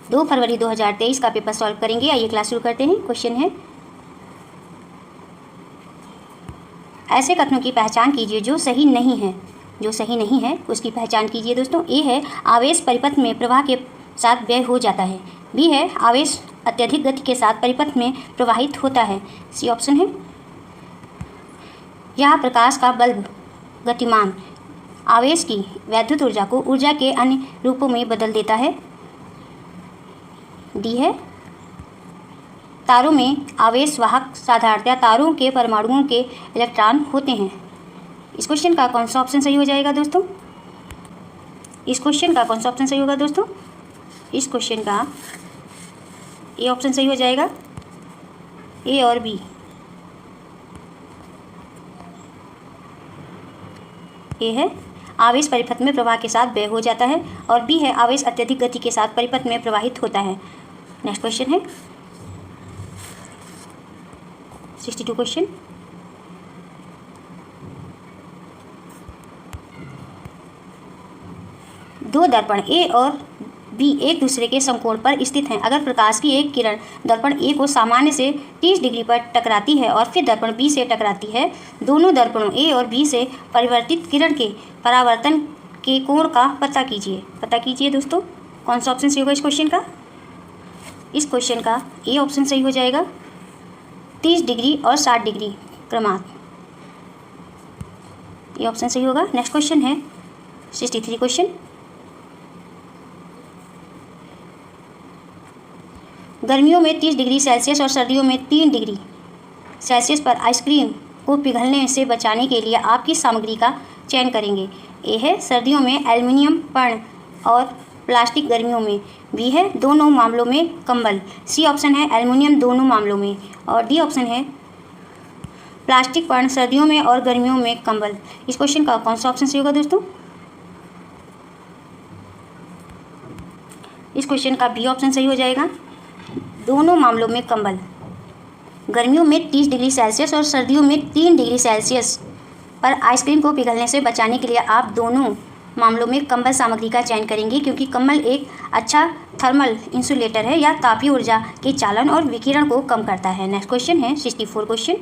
2 फरवरी 2023 का paper solve करेंगे। आइए क्लास शुरू करते हैं। क्वेश्चन है, ऐसे कथनों की पहचान कीजिए जो सही नहीं है। जो सही नहीं है उसकी पहचान कीजिए दोस्तों। ए है, आवेश परिपथ में प्रवाह के साथ व्यय हो जाता है। बी है, आवेश अत्यधिक गति के साथ परिपथ में प्रवाहित होता है। सी ऑप्शन है, यह प्रकाश का बल्ब गतिमान आवेश की वैद्युत ऊर्जा को ऊर्जा के अन्य रूपों में बदल देता है। डी है, तारों में आवेश वाहक साधारणतया तारों के परमाणुओं के इलेक्ट्रॉन होते हैं। इस क्वेश्चन का कौन सा ऑप्शन सही हो जाएगा दोस्तों? इस क्वेश्चन का कौन सा ऑप्शन सही होगा दोस्तों? इस क्वेश्चन का ए ऑप्शन सही हो जाएगा। ए और बी, ए है, आवेश परिपथ में प्रवाह के साथ व्यय हो जाता है, और बी है, आवेश अत्यधिक गति के साथ परिपथ में प्रवाहित होता है। नेक्स्ट क्वेश्चन है 62 क्वेश्चन। दो दर्पण ए और बी एक दूसरे के समकोण पर स्थित हैं। अगर प्रकाश की एक किरण दर्पण ए को सामान्य से 30 डिग्री पर टकराती है और फिर दर्पण बी से टकराती है, दोनों दर्पणों ए और बी से परिवर्तित किरण के परावर्तन के कोण का पता कीजिए। पता कीजिए दोस्तों, कौन सा ऑप्शन सही होगा इस क्वेश्चन का? इस क्वेश्चन का ए ऑप्शन सही हो जाएगा। 30 डिग्री और 60 डिग्री क्रमांक, ये ऑप्शन सही होगा। नेक्स्ट क्वेश्चन है 63 क्वेश्चन। गर्मियों में 30 डिग्री सेल्सियस और सर्दियों में 3 डिग्री सेल्सियस पर आइसक्रीम को पिघलने से बचाने के लिए आप किस सामग्री का चयन करेंगे? ए है, सर्दियों में एल्युमिनियम पर्ण और प्लास्टिक गर्मियों में। बी है, दोनों मामलों में कंबल। सी ऑप्शन है, एल्युमिनियम दोनों मामलों में। और डी ऑप्शन है, प्लास्टिक पर्ण सर्दियों में और गर्मियों में कंबल। इस क्वेश्चन का कौन सा ऑप्शन सही होगा दोस्तों? इस क्वेश्चन का बी ऑप्शन सही हो जाएगा। दोनों मामलों में कंबल। गर्मियों में 30 डिग्री सेल्सियस और सर्दियों में 3 डिग्री सेल्सियस पर आइसक्रीम को पिघलने से बचाने के लिए आप दोनों मामलों में कंबल सामग्री का चयन करेंगे, क्योंकि कंबल एक अच्छा थर्मल इंसुलेटर है या तापीय ऊर्जा के चालन और विकिरण को कम करता है। नेक्स्ट क्वेश्चन है 64 क्वेश्चन।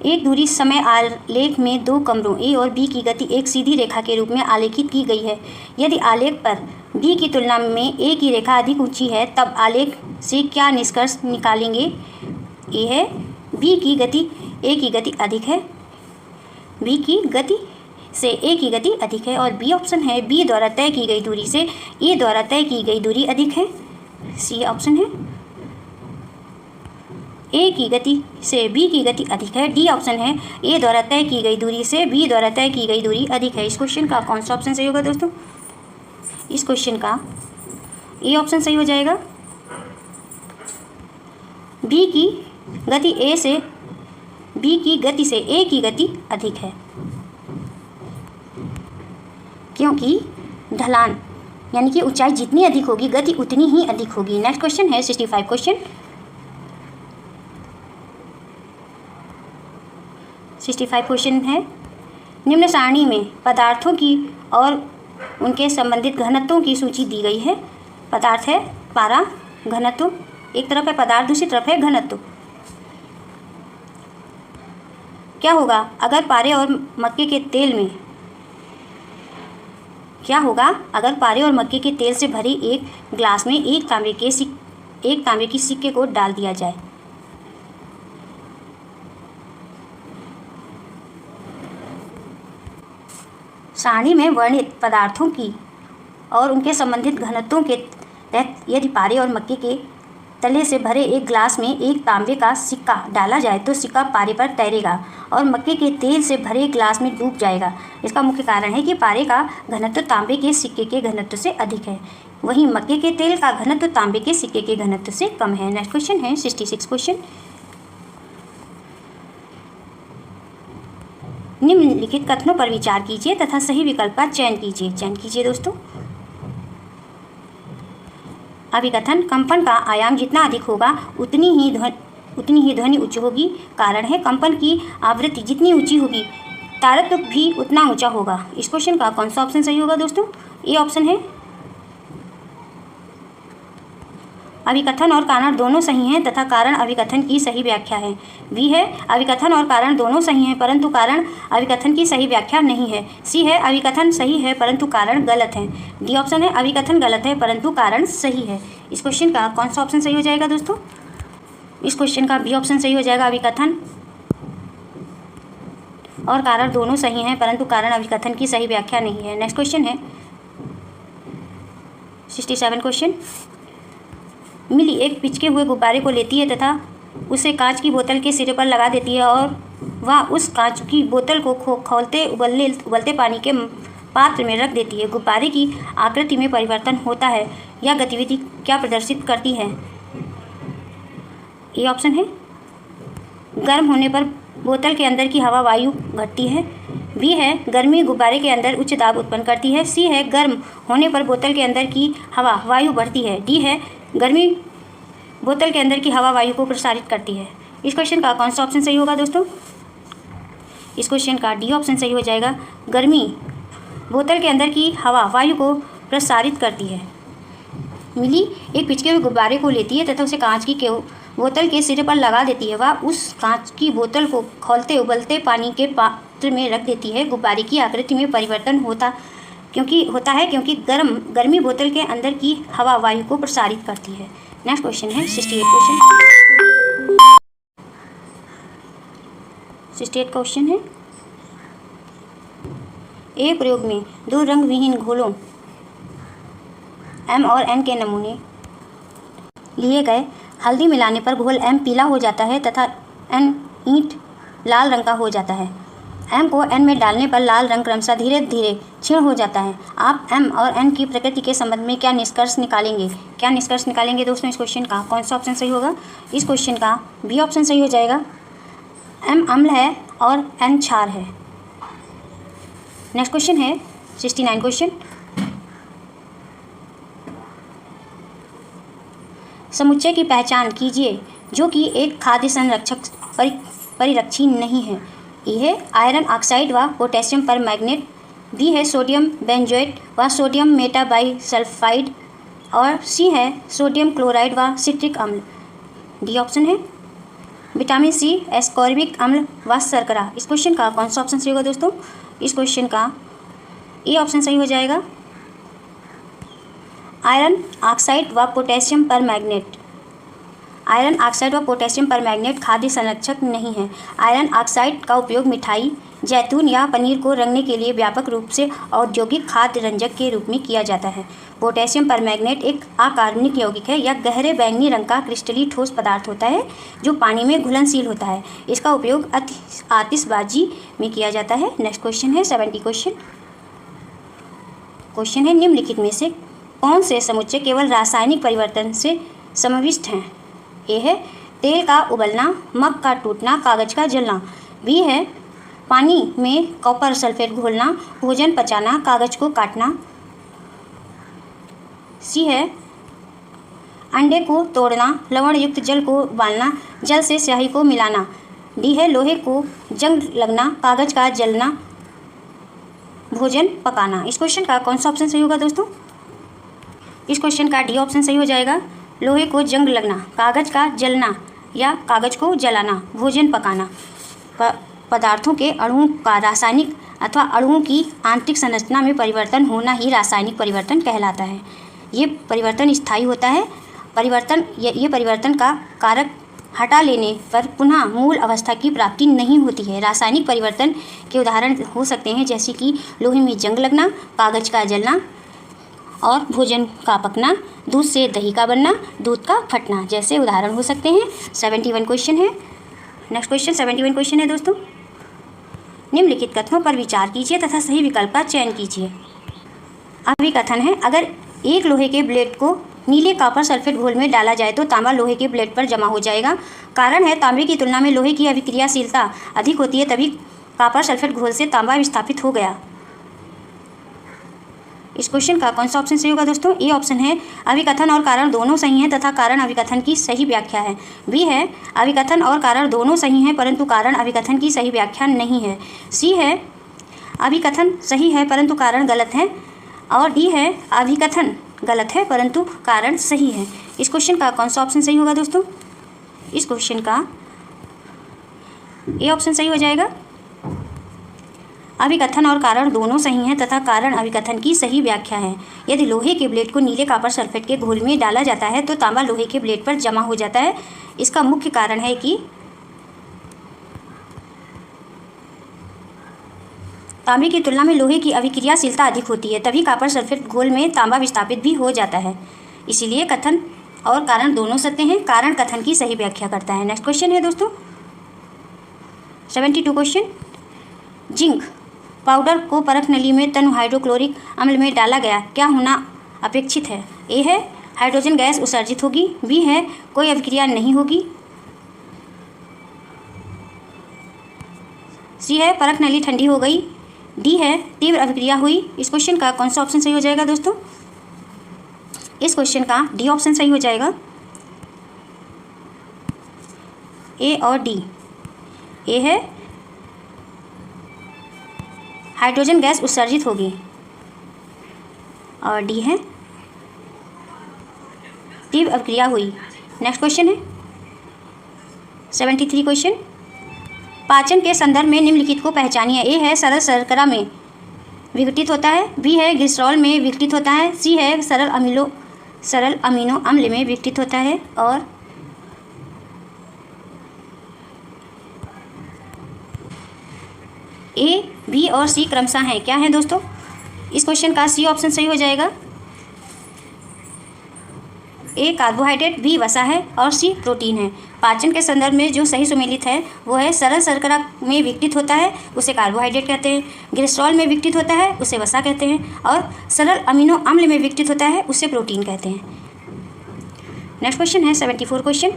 एक दूरी समय आलेख में दो कमरों ए और बी की गति एक सीधी रेखा के रूप में आलेखित की गई है। यदि आलेख पर बी की तुलना में ए की रेखा अधिक ऊंची है, तब आलेख से क्या निष्कर्ष निकालेंगे? ए है, बी की गति ए की गति अधिक है। बी की गति से ए की गति अधिक है। और बी ऑप्शन है, बी द्वारा तय की गई दूरी से ए द्वारा तय की गई दूरी अधिक है। सी ऑप्शन है, ए की गति से बी की गति अधिक है। डी ऑप्शन है, ए द्वारा तय की गई दूरी से बी द्वारा तय की गई दूरी अधिक है। इस क्वेश्चन का कौन सा ऑप्शन सही होगा दोस्तों? इस क्वेश्चन का ए ऑप्शन सही हो जाएगा। बी की गति ए से बी की गति से ए की गति अधिक है, क्योंकि ढलान यानी कि ऊंचाई जितनी अधिक होगी गति उतनी ही अधिक होगी। नेक्स्ट क्वेश्चन है 65 क्वेश्चन। 65 क्वेश्चन है, निम्न सारणी में पदार्थों की और उनके संबंधित घनत्वों की सूची दी गई है। पदार्थ है पारा, घनत्व एक तरफ है पदार्थ, दूसरी तरफ है घनत्व। क्या होगा अगर पारे और मक्के के तेल में से भरे एक ग्लास में एक तांबे की सिक्के को डाल दिया जाए? सारणी में वर्णित पदार्थों की और उनके संबंधित घनत्वों के तहत यदि पारे और मक्के के तले से भरे एक ग्लास में एक तांबे का सिक्का डाला जाए तो सिक्का पारे पर तैरेगा और मक्के के तेल से भरे ग्लास में डूब जाएगा। इसका मुख्य कारण है कि पारे का घनत्व तांबे के सिक्के के घनत्व से अधिक है, वहीं मक्के के तेल का घनत्व तांबे के सिक्के के घनत्व से कम है। नेक्स्ट क्वेश्चन है 66 क्वेश्चन। निम्नलिखित कथनों पर विचार कीजिए तथा सही विकल्प का चयन कीजिए दोस्तों। अभिकथन, कंपन का आयाम जितना अधिक होगा उतनी ही ध्वनि उच्च होगी। कारण है, कंपन की आवृत्ति जितनी ऊंची होगी तारत्व भी उतना ऊंचा होगा। इस क्वेश्चन का कौन सा ऑप्शन सही होगा दोस्तों? ए ऑप्शन है, अभिकथन और कारण दोनों सही हैं तथा कारण अभिकथन की सही व्याख्या है। बी है अभिकथन और कारण दोनों सही हैं परंतु कारण अभिकथन की सही व्याख्या नहीं है। सी है अभिकथन सही है परंतु कारण गलत है। डी ऑप्शन है अभिकथन गलत है परंतु कारण सही है। इस क्वेश्चन का कौन सा ऑप्शन सही हो जाएगा दोस्तों? इस क्वेश्चन का बी ऑप्शन सही हो जाएगा। अभिकथन और कारण दोनों सही हैं परंतु कारण अभिकथन की सही व्याख्या नहीं है। नेक्स्ट क्वेश्चन है 67 क्वेश्चन। मिली एक पिचके हुए गुब्बारे को लेती है तथा उसे कांच की बोतल के सिरे पर लगा देती है और वह उस कांच की बोतल को खौलते उबलते पानी के पात्र में रख देती है। गुब्बारे की आकृति में परिवर्तन होता है। यह गतिविधि क्या प्रदर्शित करती है? ये ऑप्शन है गर्म होने पर बोतल के अंदर की हवा वायु घटती है। बी है गर्मी गुब्बारे के अंदर उच्च दाब उत्पन्न करती है। सी है गर्म होने पर बोतल के अंदर की हवा वायु बढ़ती है। डी है गर्मी बोतल के अंदर की हवा वायु को प्रसारित करती है। इस क्वेश्चन का कौन सा ऑप्शन सही होगा दोस्तों? इस क्वेश्चन का डी ऑप्शन सही हो जाएगा। गर्मी बोतल के अंदर की हवा वायु को प्रसारित करती है। मिली एक पिचके हुए गुब्बारे को लेती है तथा उसे कांच की बोतल के सिरे पर लगा देती है। वह उस कांच की बोतल को खौलते उबलते पानी के पात्र में रख देती है। गुब्बारे की आकृति में परिवर्तन होता है क्योंकि गर्मी बोतल के अंदर की हवा वायु को प्रसारित करती है। नेक्स्ट क्वेश्चन है 68 क्वेश्चन है। एक प्रयोग में दो रंग विहीन घोलों M और N के नमूने लिए गए। हल्दी मिलाने पर घोल M पीला हो जाता है तथा N ईंट लाल रंग का हो जाता है। M को N में डालने पर लाल रंग क्रमशः धीरे धीरे क्षीण हो जाता है। आप M और N की प्रकृति के संबंध में क्या निष्कर्ष निकालेंगे दोस्तों? इस क्वेश्चन का कौन सा ऑप्शन सही होगा? इस क्वेश्चन का बी ऑप्शन सही हो जाएगा। M अम्ल है और N क्षार है। नेक्स्ट क्वेश्चन है 69 क्वेश्चन। समुच्चय की पहचान कीजिए जो कि एक खाद्य संरक्षक परिरक्षी नहीं है। ए है आयरन ऑक्साइड व पोटेशियम परमैंगनेट। बी है सोडियम बेंजोएट व सोडियम मेटाबाइसल्फाइड। और सी है सोडियम क्लोराइड व सिट्रिक अम्ल। डी ऑप्शन है विटामिन सी, एस्कॉर्बिक अम्ल व शर्करा। इस क्वेश्चन का कौन सा ऑप्शन सही होगा दोस्तों? इस क्वेश्चन का ए ऑप्शन सही हो जाएगा। आयरन ऑक्साइड व पोटेशियम परमैंगनेट। आयरन ऑक्साइड व पोटेशियम परमैंगनेट खाद्य संरक्षक नहीं है। आयरन ऑक्साइड का उपयोग मिठाई, जैतून या पनीर को रंगने के लिए व्यापक रूप से औद्योगिक खाद्य रंजक के रूप में किया जाता है। पोटेशियम परमैंगनेट एक अकार्बनिक यौगिक है। यह गहरे बैंगनी रंग का क्रिस्टली ठोस पदार्थ होता है जो पानी में घुलनशील होता है। इसका उपयोग आतिशबाजी में किया जाता है। नेक्स्ट क्वेश्चन है 70 क्वेश्चन है निम्नलिखित में से कौन से समुच्चय केवल रासायनिक परिवर्तन से समाविष्ट हैं? ए है तेल का उबलना, मग का टूटना, कागज का जलना। बी है पानी में कॉपर सल्फेट घोलना, भोजन पचाना, कागज को काटना। सी है अंडे को तोड़ना, लवण युक्त जल को उबालना, जल से स्याही को मिलाना। डी है लोहे को जंग लगना, कागज का जलना, भोजन पकाना। इस क्वेश्चन का कौन सा ऑप्शन सही होगा दोस्तों? इस क्वेश्चन का डी ऑप्शन सही हो जाएगा। लोहे को जंग लगना, कागज का जलना या कागज को जलाना, भोजन पकाना। पदार्थों के अणुओं का रासायनिक अथवा अणुओं की आंतरिक संरचना में परिवर्तन होना ही रासायनिक परिवर्तन कहलाता है। ये परिवर्तन स्थायी होता है। ये परिवर्तन का कारक हटा लेने पर पुनः मूल अवस्था की प्राप्ति नहीं होती है। रासायनिक परिवर्तन के उदाहरण हो सकते हैं जैसे कि लोहे में जंग लगना, कागज का जलना और भोजन का पकना, दूध से दही का बनना, दूध का फटना जैसे उदाहरण हो सकते हैं। 71 क्वेश्चन है। नेक्स्ट क्वेश्चन 71 क्वेश्चन है दोस्तों। निम्नलिखित कथनों पर विचार कीजिए तथा सही विकल्प का चयन कीजिए। अभिकथन है अगर एक लोहे के ब्लेड को नीले कॉपर सल्फेट घोल में डाला जाए तो तांबा लोहे के ब्लेड पर जमा हो जाएगा। कारण है तांबे की तुलना में लोहे की अभिक्रियाशीलता अधिक होती है, तभी कॉपर सल्फेट घोल से तांबा विस्थापित हो गया। इस क्वेश्चन का कौन सा ऑप्शन सही होगा दोस्तों? ए ऑप्शन है अभिकथन और कारण दोनों सही हैं तथा कारण अभिकथन की सही व्याख्या है। बी है अभिकथन और कारण दोनों सही हैं परंतु कारण अभिकथन की सही व्याख्या नहीं है। सी है अभिकथन सही है परंतु कारण गलत है। और डी है अभिकथन गलत है परंतु कारण सही है। इस क्वेश्चन का कौन सा ऑप्शन सही होगा दोस्तों? इस क्वेश्चन का ए ऑप्शन सही हो जाएगा। अभिकथन और कारण दोनों सही हैं तथा कारण अभिकथन की सही व्याख्या है। यदि लोहे के ब्लेड को नीले कॉपर सल्फेट के घोल में डाला जाता है तो तांबा लोहे के ब्लेड पर जमा हो जाता है। इसका मुख्य कारण है कि तांबे की तुलना में लोहे की अभिक्रियाशीलता अधिक होती है, तभी कॉपर सल्फेट घोल में तांबा विस्थापित भी हो जाता है। इसीलिए कथन और कारण दोनों सत्य हैं। कारण कथन की सही व्याख्या करता है। नेक्स्ट क्वेश्चन है दोस्तों 72 क्वेश्चन। जिंक पाउडर को परख नली में तनु हाइड्रोक्लोरिक अम्ल में डाला गया, क्या होना अपेक्षित है? ए है हाइड्रोजन गैस उत्सर्जित होगी, बी है कोई अभिक्रिया नहीं होगी, सी है परख नली ठंडी हो गई, डी है तीव्र अभिक्रिया हुई। इस क्वेश्चन का कौन सा ऑप्शन सही हो जाएगा दोस्तों? इस क्वेश्चन का डी ऑप्शन सही हो जाएगा। ए और डी। ए है हाइड्रोजन गैस उत्सर्जित होगी और डी है तीव्र अभिक्रिया हुई। नेक्स्ट क्वेश्चन है 73 क्वेश्चन। पाचन के संदर्भ में निम्नलिखित को पहचानिए। ए है सरल शर्करा में विघटित होता है, बी है ग्लिसरॉल में विघटित होता है, सी है सरल अमीनो अम्ल में विघटित होता है और ए, बी और सी क्रमशः हैं। क्या है दोस्तों? इस क्वेश्चन का सी ऑप्शन सही हो जाएगा। ए कार्बोहाइड्रेट, बी वसा है और सी प्रोटीन है। पाचन के संदर्भ में जो सही सुमेलित है वो है सरल शर्करा में विघटित होता है उसे कार्बोहाइड्रेट कहते हैं, ग्लिसरॉल में विघटित होता है उसे वसा कहते हैं और सरल अमीनो अम्ल में विघटित होता है उसे प्रोटीन कहते हैं। नेक्स्ट क्वेश्चन है 74 क्वेश्चन।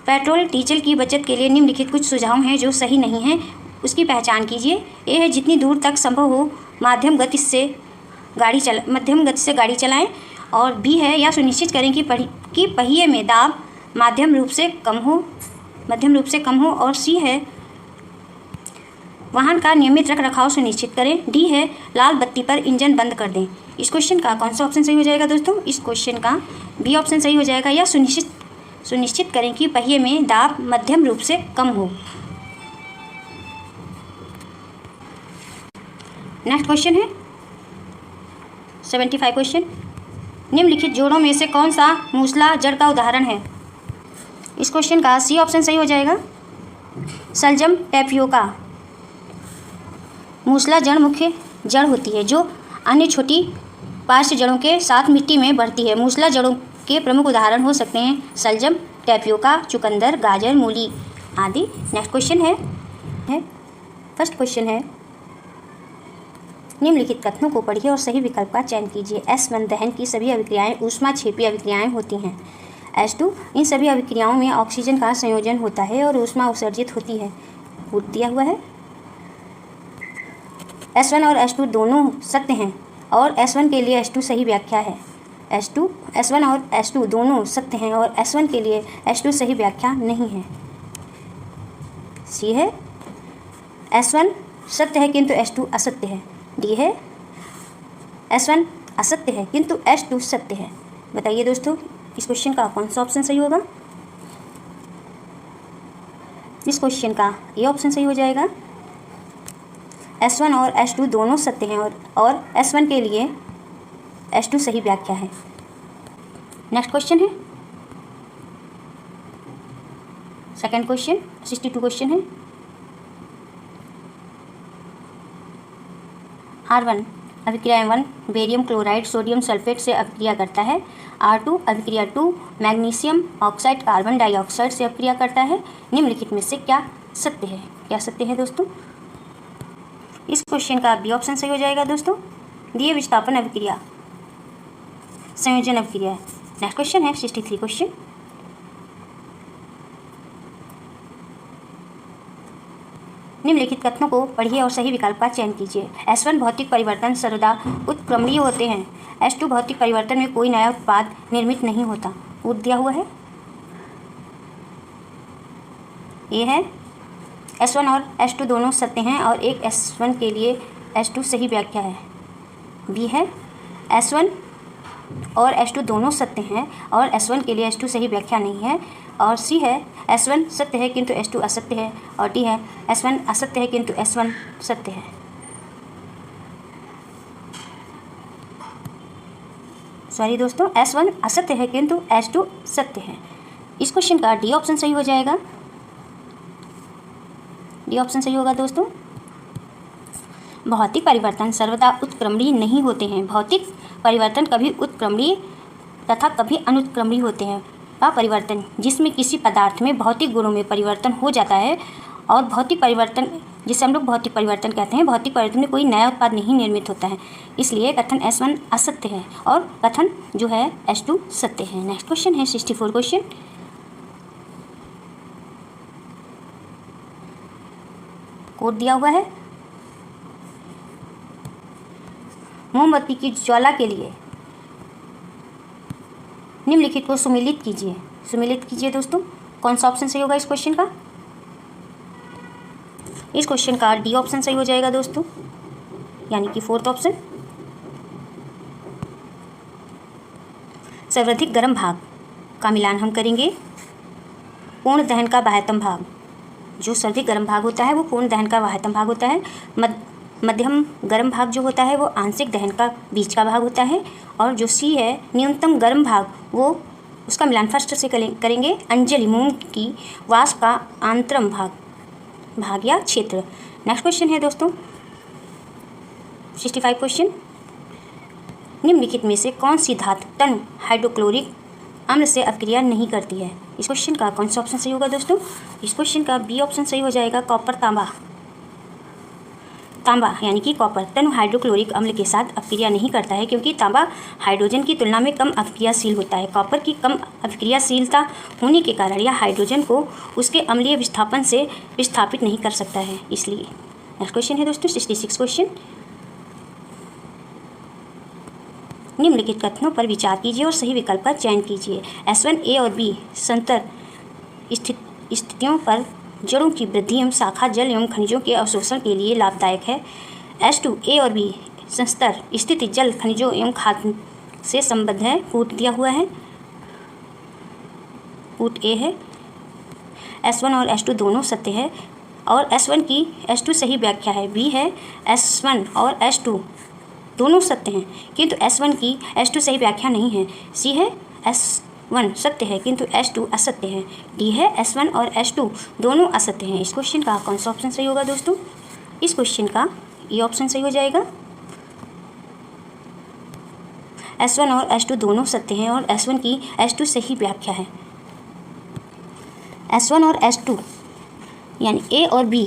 पेट्रोल डीजल की बचत के लिए निम्नलिखित कुछ सुझाव हैं जो सही नहीं हैं, उसकी पहचान कीजिए। ए है जितनी दूर तक संभव हो मध्यम गति से गाड़ी चलाएं और बी है या सुनिश्चित करें कि पहिए में दाब मध्यम रूप से कम हो और सी है वाहन का नियमित रखरखाव सुनिश्चित करें। डी है लाल बत्ती पर इंजन बंद कर दें। इस क्वेश्चन का कौन सा ऑप्शन सही हो जाएगा दोस्तों? इस क्वेश्चन का बी ऑप्शन सही हो जाएगा। या सुनिश्चित करें कि पहिए में दाब मध्यम रूप से कम हो। नेक्स्ट क्वेश्चन है 75 क्वेश्चन। निम्नलिखित जोड़ों में से कौन सा मूसला जड़ का उदाहरण है? इस क्वेश्चन का सी ऑप्शन सही हो जाएगा। शलजम टैपियोका। मूसला जड़ मुख्य जड़ होती है जो अन्य छोटी पार्श्व जड़ों के साथ मिट्टी में बढ़ती है। मूसला जड़ों के प्रमुख उदाहरण हो सकते हैं शलजम, टैपियोका, चुकंदर, गाजर, मूली आदि। नेक्स्ट क्वेश्चन है फर्स्ट क्वेश्चन है निम्नलिखित कथनों को पढ़िए और सही विकल्प का चयन कीजिए। S1 दहन की सभी अभिक्रियाएं ऊष्माक्षेपी अभिक्रियाएं होती हैं। S2 इन सभी अभिक्रियाओं में ऑक्सीजन का संयोजन होता है और ऊष्मा उत्सर्जित होती है। दिया हुआ है S1 और S2 दोनों सत्य हैं और S1 के लिए S2 सही व्याख्या है। S1 और S2 दोनों सत्य हैं और S1 के लिए S2 सही व्याख्या नहीं है। सी है S1 सत्य है किंतु S2 असत्य है। डी है S1 असत्य है किंतु S2 सत्य है। बताइए दोस्तों इस क्वेश्चन का कौन सा ऑप्शन सही होगा? इस क्वेश्चन का ये ऑप्शन सही हो जाएगा। S1 और S2 दोनों सत्य हैं और S1 के लिए S2 सही व्याख्या है। नेक्स्ट क्वेश्चन है सेकंड क्वेश्चन 62 क्वेश्चन है। R1 अभिक्रिया 1 बेरियम क्लोराइड सोडियम सल्फेट से अभिक्रिया करता है। R2 अभिक्रिया 2 मैग्नीशियम ऑक्साइड कार्बन डाइऑक्साइड से अभिक्रिया करता है। निम्नलिखित में से क्या सत्य है? क्या सत्य है दोस्तों? इस क्वेश्चन का बी ऑप्शन सही हो जाएगा दोस्तों। दिए विस्थापन अभिक्रिया संयोजन अभिक्रिया है। नेक्स्ट क्वेश्चन है 63 क्वेश्चन। निम्नलिखित कथनों को पढ़िए और सही विकल्प का चयन कीजिए। S1 भौतिक परिवर्तन सर्वदा उत्क्रमणीय होते हैं। S2 भौतिक परिवर्तन में कोई नया उत्पाद निर्मित नहीं होता। दिया हुआ है ये है S1 और S2 दोनों सत्य हैं और एक S1 के लिए H2 सही व्याख्या है। बी है S1 और H2 दोनों सत्य हैं और S1 के लिए H2 सही व्याख्या नहीं है। और सी है S1 सत्य है किंतु H2 असत्य है। और डी है S1 असत्य है किंतु S1 सत्य है। सॉरी दोस्तों, S1 असत्य है किंतु H2 सत्य है। इस क्वेश्चन का डी ऑप्शन सही हो जाएगा। डी ऑप्शन सही होगा दोस्तों। भौतिक परिवर्तन सर्वदा उत्क्रमणीय नहीं होते हैं। भौतिक परिवर्तन कभी उत्क्रमणीय तथा कभी अनुत्क्रमणीय होते हैं। वह परिवर्तन जिसमें किसी पदार्थ में भौतिक गुणों में परिवर्तन हो जाता है और भौतिक परिवर्तन जिसे हम लोग भौतिक परिवर्तन कहते हैं, भौतिक परिवर्तन में कोई नया उत्पाद नहीं निर्मित होता है। इसलिए कथन S1 असत्य है और कथन जो है H2 सत्य है। नेक्स्ट क्वेश्चन है 64 क्वेश्चन। कोड दिया हुआ है, मोमबत्ती की ज्वाला के लिए निम्नलिखित को सुमेलित कीजिए। सुमेलित कीजिए दोस्तों। कौन सा ऑप्शन सही होगा इस क्वेश्चन का? इस क्वेश्चन का डी ऑप्शन सही हो जाएगा दोस्तों, यानी कि फोर्थ ऑप्शन। सर्वाधिक गर्म भाग का मिलान हम करेंगे पूर्ण दहन का बाह्यतम भाग। जो सर्वाधिक गर्म भाग होता है वो पूर्ण दहन का बाह्यतम भाग होता है। मध्यम गर्म भाग जो होता है वो आंशिक दहन का बीच का भाग होता है। और जो सी है न्यूनतम गर्म भाग, वो उसका मिलान फर्स्ट से करेंगे अंजलि मोम की वाष्प का आंतरम भाग या क्षेत्र। नेक्स्ट क्वेश्चन है दोस्तों 65 क्वेश्चन। निम्नलिखित में से कौन सी धातु तनु हाइड्रोक्लोरिक अम्ल से अपक्रिया नहीं करती है? इस क्वेश्चन का कौन सा ऑप्शन सही होगा दोस्तों? इस क्वेश्चन का बी ऑप्शन सही हो जाएगा, कॉपर तांबा यानी कि कॉपर तनु हाइड्रोक्लोरिक अम्ल के साथ अपक्रिया नहीं करता है, क्योंकि तांबा हाइड्रोजन की तुलना में कम अपक्रियाशील होता है। कॉपर की कम अपक्रियाशीलता होने के कारण यह हाइड्रोजन को उसके अम्लीय विस्थापन से विस्थापित नहीं कर सकता है, इसलिए। नेक्स्ट क्वेश्चन है दोस्तों 66 क्वेश्चन। निम्नलिखित कथनों पर विचार कीजिए और सही विकल्प का चयन कीजिए। S1 A और B संतर स्थितियों पर जड़ों की वृद्धि एवं शाखा जल एवं खनिजों के अवशोषण के लिए लाभदायक है। H2 A और B संस्तर स्थिति जल खनिजों एवं खाद्य से संबद्ध है। पुट दिया हुआ है, पुट A है। S1 और H2 दोनों सत्य है और S1 की H2 सही व्याख्या है। B है S1 और H2 दोनों सत्य हैं किंतु S1 की H2 सही व्याख्या नहीं है। C है S1 सत्य है किंतु H2 असत्य है। D है S1 और H2 दोनों असत्य हैं। इस क्वेश्चन का कौन सा ऑप्शन सही होगा दोस्तों? इस क्वेश्चन का ये ऑप्शन सही हो जाएगा। S1 और H2 दोनों सत्य हैं और S1 की H2 सही व्याख्या है। S1 और H2 यानी A और B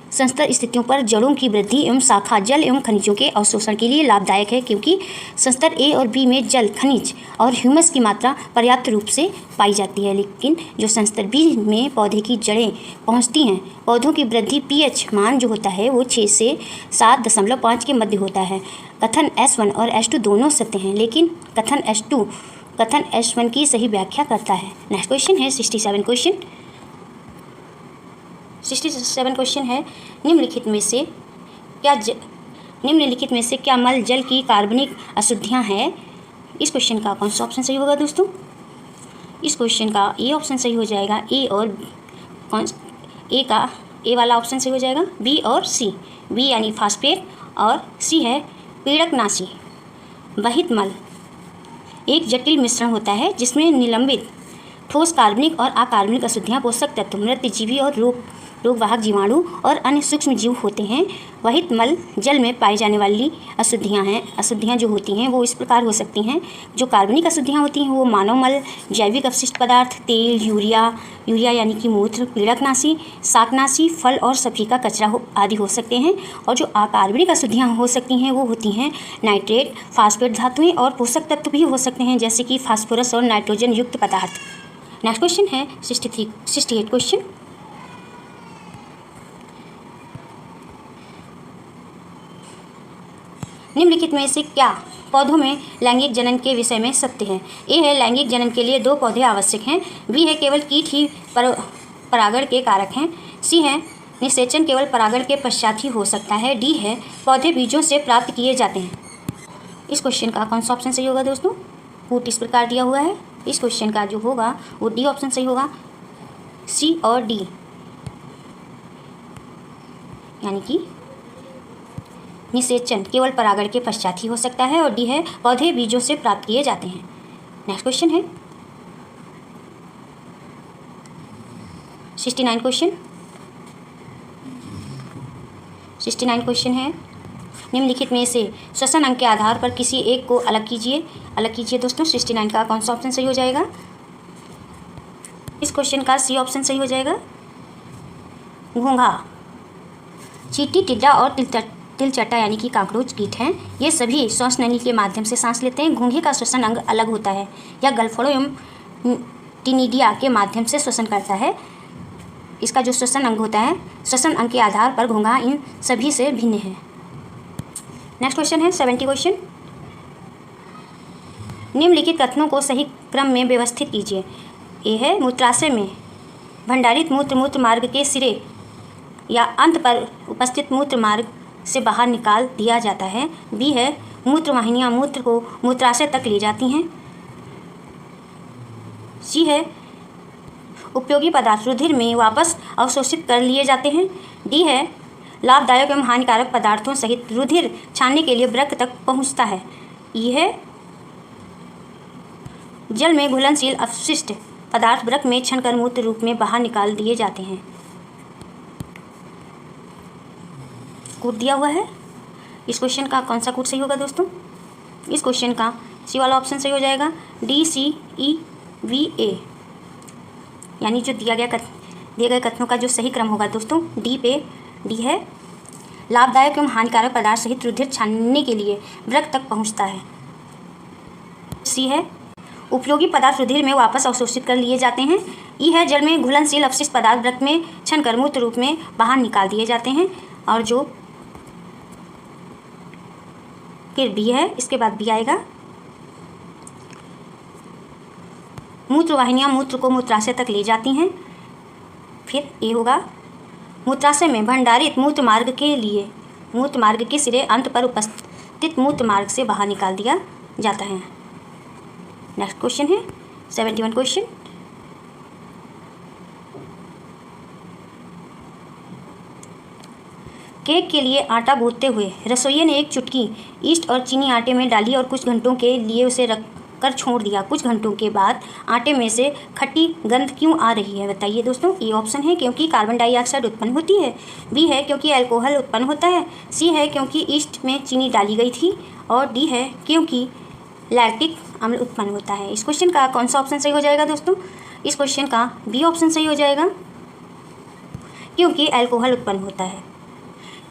संस्तर स्थितियों पर जड़ों की वृद्धि एवं शाखा जल एवं खनिजों के अवशोषण के लिए लाभदायक है, क्योंकि संस्तर A और B में जल, खनिज और ह्यूमस की मात्रा पर्याप्त रूप से पाई जाती है। लेकिन जो संस्तर B में पौधे की जड़ें पहुंचती हैं, पौधों की वृद्धि pH मान जो होता है वो 6 से 7.5 के मध्य होता है। कथन S1 और H2 दोनों सत्य हैं, लेकिन कथन H1 की सही व्याख्या करता है। नेक्स्ट क्वेश्चन है 67 क्वेश्चन। 67 क्वेश्चन है, निम्नलिखित में से क्या मल जल की कार्बनिक अशुद्धियाँ हैं? इस क्वेश्चन का कौन सा ऑप्शन सही होगा दोस्तों? इस क्वेश्चन का ए ऑप्शन सही हो जाएगा। ए वाला ऑप्शन सही हो जाएगा। बी और सी, बी यानी फास्फेट और सी है पीड़कनाशी। वहित मल एक जटिल मिश्रण होता है जिसमें निलंबित ठोस कार्बनिक और अकार्बनिक अशुद्धियाँ, पोषक तत्व, मृतजीवी और रोगवाहक जीवाणु और अन्य सूक्ष्म जीव होते हैं। वहित मल जल में पाई जाने वाली अशुद्धियाँ जो होती हैं वो इस प्रकार हो सकती हैं। जो कार्बनिक अशुद्धियाँ होती हैं वो मानव मल, जैविक अपशिष्ट पदार्थ, तेल, यूरिया यानी कि मूत्र, पीड़कनाशी, शाकनाशी, फल और सब्जी का कचरा आदि हो सकते हैं। और जो अकार्बनिक अशुद्धियाँ हो सकती हैं वो होती हैं नाइट्रेट, फास्फेट धातुएँ और पोषक तत्व भी हो सकते हैं, जैसे कि फास्फोरस और नाइट्रोजन युक्त पदार्थ। नेक्स्ट क्वेश्चन है 68 क्वेश्चन। निम्नलिखित में से क्या पौधों में लैंगिक जनन के विषय में सत्य है? ए है लैंगिक जनन के लिए 2 पौधे आवश्यक हैं। बी है केवल कीट ही परागण के कारक हैं। सी है निषेचन केवल परागण के पश्चात ही हो सकता है। डी है पौधे बीजों से प्राप्त किए जाते हैं। इस क्वेश्चन का कौन सा ऑप्शन सही होगा दोस्तों? पुट इस प्रकार दिया हुआ है। इस क्वेश्चन का जो होगा वो डी ऑप्शन सही होगा, सी और डी, यानी कि निषेचन केवल परागण के पश्चात ही हो सकता है और डी है पौधे बीजों से प्राप्त किए जाते हैं। नेक्स्ट क्वेश्चन है 69 क्वेश्चन। 69 क्वेश्चन है, निम्नलिखित में से श्वसन अंग के आधार पर किसी एक को अलग कीजिए दोस्तों। 69 का कौन सा ऑप्शन सही हो जाएगा? इस क्वेश्चन का सी ऑप्शन सही हो जाएगा। घोंघा, चींटी, टिड्डा और तिलचट्टा यानी कि कॉकरोच कीट हैं, ये सभी श्वास नली के माध्यम से सांस लेते हैं। घोंघे का श्वसन अंग अलग होता है, यह गलफड़ों एवं टिनिडिया के माध्यम से श्वसन करता है। इसका जो श्वसन अंग होता है, श्वसन अंग के आधार पर घोंघा इन सभी से भिन्न है। नेक्स्ट क्वेश्चन है 70 क्वेश्चन। निम्नलिखित कथनों को सही क्रम में व्यवस्थित कीजिए। ए है मूत्राशय में भंडारित मूत्र मार्ग के सिरे या अंत पर उपस्थित मूत्र मार्ग से बाहर निकाल दिया जाता है। बी है मूत्रवाहिनियाँ मूत्र को मूत्राशय तक ले जाती हैं। सी है उपयोगी पदार्थ रुधिर में वापस अवशोषित कर लिए जाते हैं। डी है लाभदायक एवं हानिकारक पदार्थों सहित रुधिर छानने के लिए वृक्क तक पहुंचता है। ई है जल में घुलनशील अपशिष्ट पदार्थ वृक्क में छनकर मूत्र रूप में बाहर निकाल दिए जाते हैं। कोड दिया हुआ है। इस क्वेश्चन का कौन सा कोड सही होगा दोस्तों? इस क्वेश्चन का सी वाला ऑप्शन सही हो जाएगा, DCEVA, यानी जो दिए गए कथनों का जो सही क्रम होगा दोस्तों डी है लाभदायक एवं हानिकारक पदार्थ सहित रुधिर छानने के लिए वृक्क तक पहुंचता है। सी है उपयोगी पदार्थ रुधिर में वापस अवशोषित कर लिए जाते हैं। ई है जल में घुलनशील अपशिष्ट पदार्थ वृक्क में छनकर मूत्र रूप में बाहर निकाल दिए जाते हैं। और जो फिर बी है, इसके बाद बी आएगा मूत्रवाहिनियाँ मूत्र को मूत्राशय तक ले जाती हैं। फिर ए होगा मूत्राशय में भंडारित मूत्र मार्ग के सिरे अंत पर उपस्थित मूत्र मार्ग से बाहर निकाल दिया जाता है। नेक्स्ट क्वेश्चन है 71 क्वेश्चन। केक के लिए आटा गूंथते हुए रसोइये ने एक चुटकी ईस्ट और चीनी आटे में डाली और कुछ घंटों के लिए उसे रख कर छोड़ दिया। कुछ घंटों के बाद आटे में से खट्टी गंध क्यों आ रही है? बताइए दोस्तों। ए ऑप्शन है क्योंकि कार्बन डाइऑक्साइड उत्पन्न होती है। बी है क्योंकि अल्कोहल उत्पन्न होता है। सी है क्योंकि ईस्ट में चीनी डाली गई थी। और डी है क्योंकि लैक्टिक अम्ल उत्पन्न होता है। इस क्वेश्चन का कौन सा ऑप्शन सही हो जाएगा दोस्तों? इस क्वेश्चन का बी ऑप्शन सही हो जाएगा, क्योंकि अल्कोहल उत्पन्न होता है।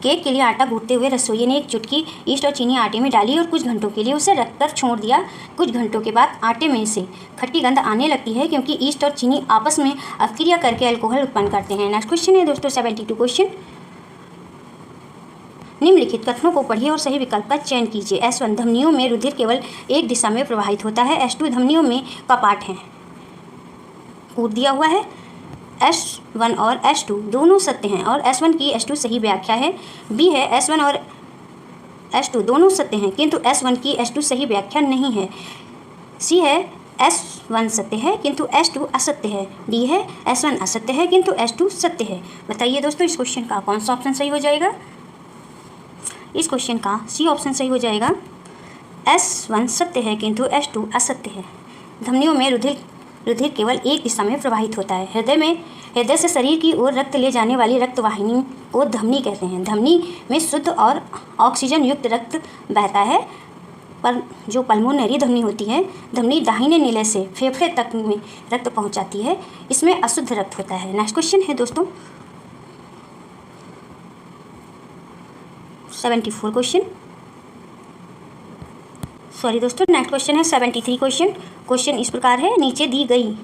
केक के लिए आटा गूंथते हुए रसोइये ने एक चुटकी ईस्ट और चीनी आटे में डाली और कुछ घंटों के लिए उसे रखकर छोड़ दिया। कुछ घंटों के बाद आटे में से खट्टी गंध आने लगती है क्योंकि ईस्ट और चीनी आपस में अपक्रिया करके अल्कोहल उत्पन्न करते हैं। नेक्स्ट क्वेश्चन है दोस्तों 72 क्वेश्चन। निम्नलिखित कथनों को पढ़िए और सही विकल्प का चयन कीजिए। S1 धमनियों में रुधिर केवल एक दिशा में प्रवाहित होता है। S2 धमनियों में कपाट हैं। कोड दिया हुआ है। S1 और S2 दोनों सत्य हैं और S1 की S2 सही व्याख्या है। बी है S1 और S2 दोनों सत्य हैं किंतु S1 की S2 सही व्याख्या नहीं है। सी है S1 सत्य है किंतु S2 असत्य है। डी है S1 असत्य है किंतु S2 सत्य है। बताइए दोस्तों इस क्वेश्चन का कौन सा ऑप्शन सही हो जाएगा? इस क्वेश्चन का सी ऑप्शन सही हो जाएगा। S1 सत्य है किंतु S2 असत्य है। धमनियों में रुधिर केवल एक दिशा में प्रवाहित होता है। हृदय से शरीर की ओर रक्त ले जाने वाली रक्त वाहिनी को धमनी कहते हैं। धमनी में शुद्ध और ऑक्सीजन युक्त रक्त बहता है, पर जो पल्मोनरी धमनी होती है, धमनी दाहिने नीले से फेफड़े तक में रक्त पहुंचाती है, इसमें अशुद्ध रक्त होता है। नेक्स्ट क्वेश्चन है दोस्तों 74 क्वेश्चन। सॉरी दोस्तों, नेक्स्ट क्वेश्चन है 73 क्वेश्चन। क्वेश्चन इस प्रकार है, नीचे दी गई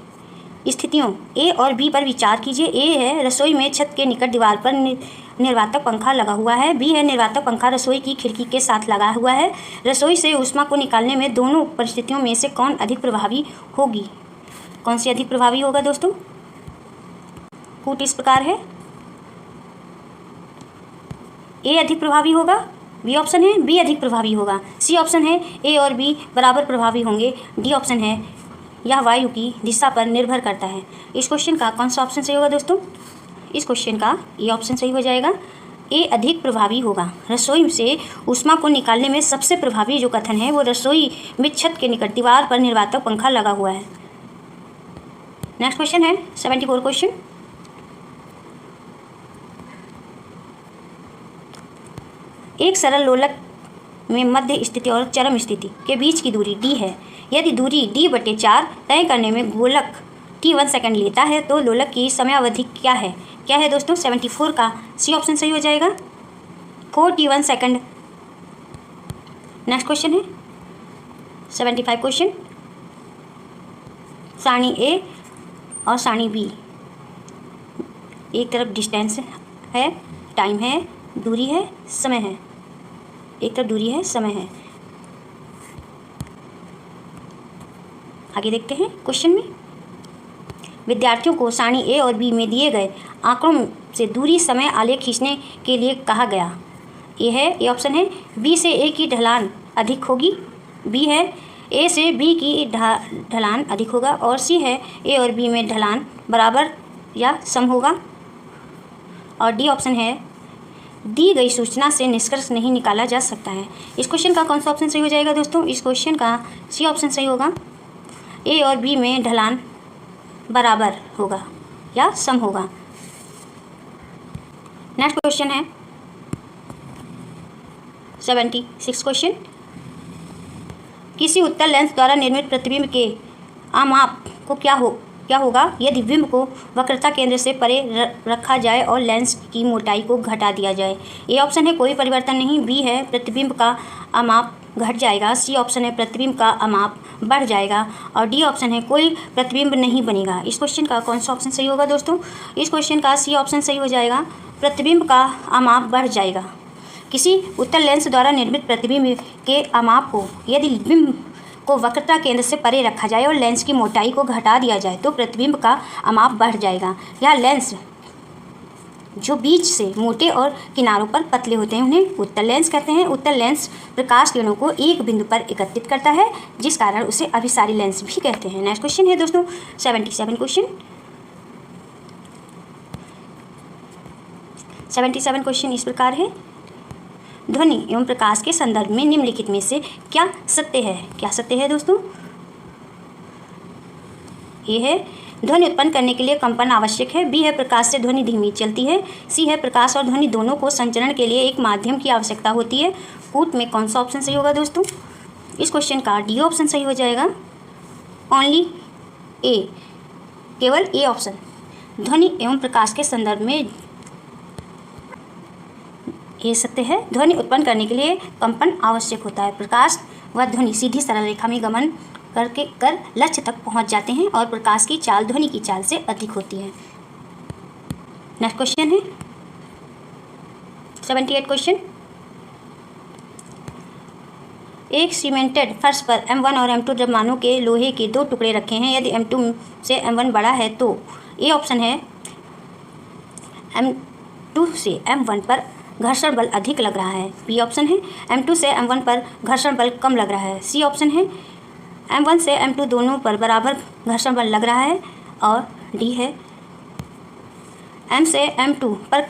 स्थितियों ए और बी पर विचार कीजिए। ए है रसोई में छत के निकट दीवार पर निर्वातक पंखा लगा हुआ है। बी है निर्वातक पंखा रसोई की खिड़की के साथ लगा हुआ है। रसोई से ऊष्मा को निकालने में दोनों परिस्थितियों में से कौन अधिक प्रभावी होगी? कौन सी अधिक प्रभावी होगा दोस्तों? कूट इस प्रकार है, ए अधिक प्रभावी होगा, बी ऑप्शन है बी अधिक प्रभावी होगा, सी ऑप्शन है ए और बी बराबर प्रभावी होंगे, डी ऑप्शन है यह वायु की दिशा पर निर्भर करता है। इस क्वेश्चन का कौन सा ऑप्शन सही होगा दोस्तों? इस क्वेश्चन का ए ऑप्शन सही हो जाएगा, ए अधिक प्रभावी होगा। रसोई से ऊष्मा को निकालने में सबसे प्रभावी जो कथन है वो रसोई में छत के निकट दीवार पर निर्वातक पंखा लगा हुआ है। नेक्स्ट क्वेश्चन है 74 क्वेश्चन। एक सरल लोलक में मध्य स्थिति और चरम स्थिति के बीच की दूरी d है। यदि दूरी d/4 तय करने में गोलक t1 सेकंड लेता है तो लोलक की समयावधि क्या है? क्या है दोस्तों? 74 का सी ऑप्शन सही हो जाएगा, 4t1 सेकंड। नेक्स्ट क्वेश्चन है 75 क्वेश्चन। सारणी ए और सारणी बी, एक तरफ डिस्टेंस है, टाइम है, दूरी है, समय है। एक तरफ दूरी है, समय है। आगे देखते हैं क्वेश्चन में। विद्यार्थियों को सारणी ए और बी में दिए गए आंकड़ों से दूरी समय आलेख खींचने के लिए कहा गया। ए ऑप्शन है बी से ए की ढलान अधिक होगी, बी है ए से बी की ढलान अधिक होगा, और सी है ए और बी में ढलान बराबर या सम होगा, और डी ऑप्शन है दी गई सूचना से निष्कर्ष नहीं निकाला जा सकता है। इस क्वेश्चन का कौन सा ऑप्शन सही हो जाएगा दोस्तों? इस क्वेश्चन का सी ऑप्शन सही होगा, ए और बी में ढलान बराबर होगा या सम होगा। नेक्स्ट क्वेश्चन है 76 क्वेश्चन। किसी उत्तल लेंस द्वारा निर्मित प्रतिबिंब के आमाप को क्या होगा यदि बिंब को वक्रता केंद्र से परे रखा जाए और लेंस की मोटाई को घटा दिया जाए? ए ऑप्शन है कोई परिवर्तन नहीं, बी है प्रतिबिंब का आमाप घट जाएगा, सी ऑप्शन है प्रतिबिंब का आमाप बढ़ जाएगा, और डी ऑप्शन है कोई प्रतिबिंब नहीं बनेगा। इस क्वेश्चन का कौन सा ऑप्शन सही होगा दोस्तों? इस क्वेश्चन का सी ऑप्शन सही हो जाएगा, प्रतिबिंब का आमाप बढ़ जाएगा। किसी उत्तल लेंस द्वारा निर्मित प्रतिबिंब के आमाप को यदि बिंब को वक्रता केंद्र से परे रखा जाए और लेंस की मोटाई को घटा दिया जाए तो प्रतिबिंब का आमाप बढ़ जाएगा। यह लेंस जो बीच से मोटे और किनारों पर पतले होते हैं उन्हें उत्तल लेंस कहते हैं। उत्तल लेंस प्रकाश किरणों को एक बिंदु पर एकत्रित करता है जिस कारण उसे अभिसारी लेंस भी कहते हैं। नेक्स्ट क्वेश्चन है दोस्तों 77 क्वेश्चन। 77 क्वेश्चन इस प्रकार है। ध्वनि एवं प्रकाश के संदर्भ में निम्नलिखित में से क्या सत्य है? क्या सत्य है दोस्तों? ये है ध्वनि उत्पन्न करने के लिए कंपन आवश्यक है, बी है प्रकाश से ध्वनि धीमी चलती है, सी है प्रकाश और ध्वनि दोनों को संचरण के लिए एक माध्यम की आवश्यकता होती है। कूट में कौन सा ऑप्शन सही होगा दोस्तों? इस क्वेश्चन का डी ऑप्शन सही हो जाएगा, ओनली ए, केवल ए ऑप्शन। ध्वनि एवं प्रकाश के संदर्भ में ये सत्य है, ध्वनि उत्पन्न करने के लिए कंपन आवश्यक होता है। प्रकाश व ध्वनि सीधी सरल रेखा में गमन कर लक्ष्य तक पहुंच जाते हैं और प्रकाश की चाल ध्वनि की चाल से अधिक होती है। नेक्स्ट क्वेश्चन है 78 क्वेश्चन। एक सीमेंटेड फर्श पर M1 और M2 द्रव्यमानों के लोहे के दो टुकड़े रखे हैं। यदि M2 से M1 बड़ा है तो ए ऑप्शन है M2 से M1 पर घर्षण बल अधिक लग रहा है, बी ऑप्शन है M2 से M1 पर घर्षण बल कम लग रहा है, सी ऑप्शन है M1 से M2 दोनों पर बराबर घर्षण बल लग रहा है, और डी है M से M2 पर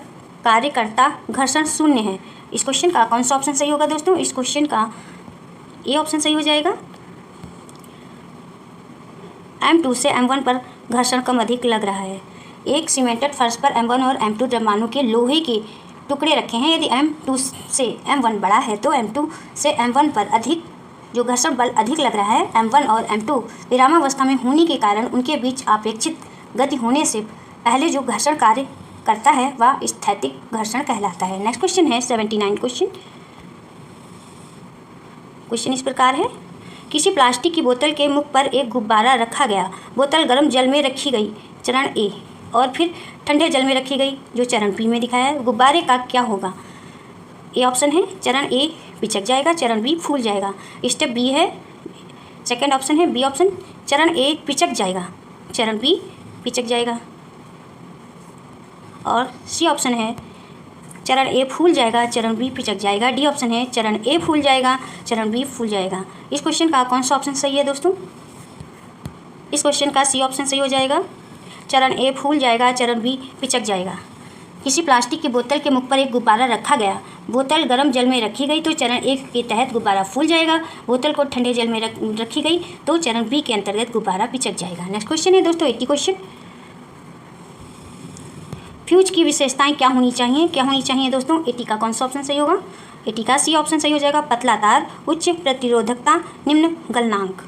कार्यकर्ता घर्षण शून्य है। इस क्वेश्चन का कौन सा ऑप्शन सही होगा दोस्तों? इस क्वेश्चन का ए ऑप्शन सही हो जाएगा, M2 से M1 पर घर्षण कम अधिक लग रहा है। एक सीमेंटेड फर्श पर M1 और M2 द्रव्यमानों के लोहे के टुकड़े रखे हैं। यदि M2 से M1 बड़ा है तो M2 से M1 पर अधिक जो घर्षण बल अधिक लग रहा है। M1 और M2 विरामावस्था में होने के कारण उनके बीच अपेक्षित गति होने से पहले जो घर्षण कार्य करता है वह स्थैतिक घर्षण कहलाता है। नेक्स्ट क्वेश्चन है 79 क्वेश्चन। क्वेश्चन इस प्रकार है। किसी प्लास्टिक की बोतल के मुख पर एक गुब्बारा रखा गया। बोतल गर्म जल में रखी गई, चरण ए, और फिर ठंडे जल में रखी गई जो चरण बी में दिखाया है। गुब्बारे का क्या होगा? ए ऑप्शन है चरण ए पिचक जाएगा, चरण बी फूल जाएगा। स्टेप बी है, सेकंड ऑप्शन है बी ऑप्शन, चरण ए पिचक जाएगा, चरण बी पिचक जाएगा, और सी ऑप्शन है चरण ए फूल जाएगा, चरण बी पिचक जाएगा। डी ऑप्शन है चरण ए फूल जाएगा, चरण बी फूल जाएगा। इस क्वेश्चन का कौन सा ऑप्शन सही है दोस्तों? इस क्वेश्चन का सी ऑप्शन सही हो जाएगा। चरण ए फूल जाएगा, चरण बी पिचक जाएगा। किसी प्लास्टिक की बोतल के मुख पर एक गुब्बारा रखा गया, बोतल गर्म जल में रखी गई तो चरण ए के तहत गुब्बारा फूल जाएगा। बोतल को ठंडे जल में रखी गई तो चरण बी के अंतर्गत गुब्बारा पिचक जाएगा। नेक्स्ट क्वेश्चन है दोस्तों 80 क्वेश्चन। फ्यूज की विशेषताएं क्या होनी चाहिए? क्या होनी चाहिए दोस्तों? 80 का कौन सा ऑप्शन सही होगा? 80 का सी ऑप्शन सही हो जाएगा। पतला तार, उच्च प्रतिरोधकता, निम्न गलनांक।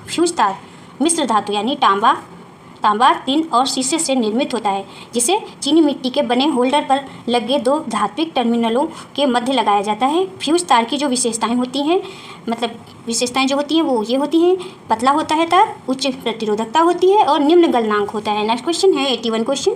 फ्यूज तार मिश्र धातु यानी तांबा, टिन और शीशे से निर्मित होता है, जिसे चीनी मिट्टी के बने होल्डर पर लगे दो धात्विक टर्मिनलों के मध्य लगाया जाता है। फ्यूज तार की जो विशेषताएं होती हैं, मतलब विशेषताएं जो होती हैं वो ये होती हैं, पतला होता है तार, उच्च प्रतिरोधकता होती है और निम्न गलनांक होता है। नेक्स्ट क्वेश्चन है 81 क्वेश्चन।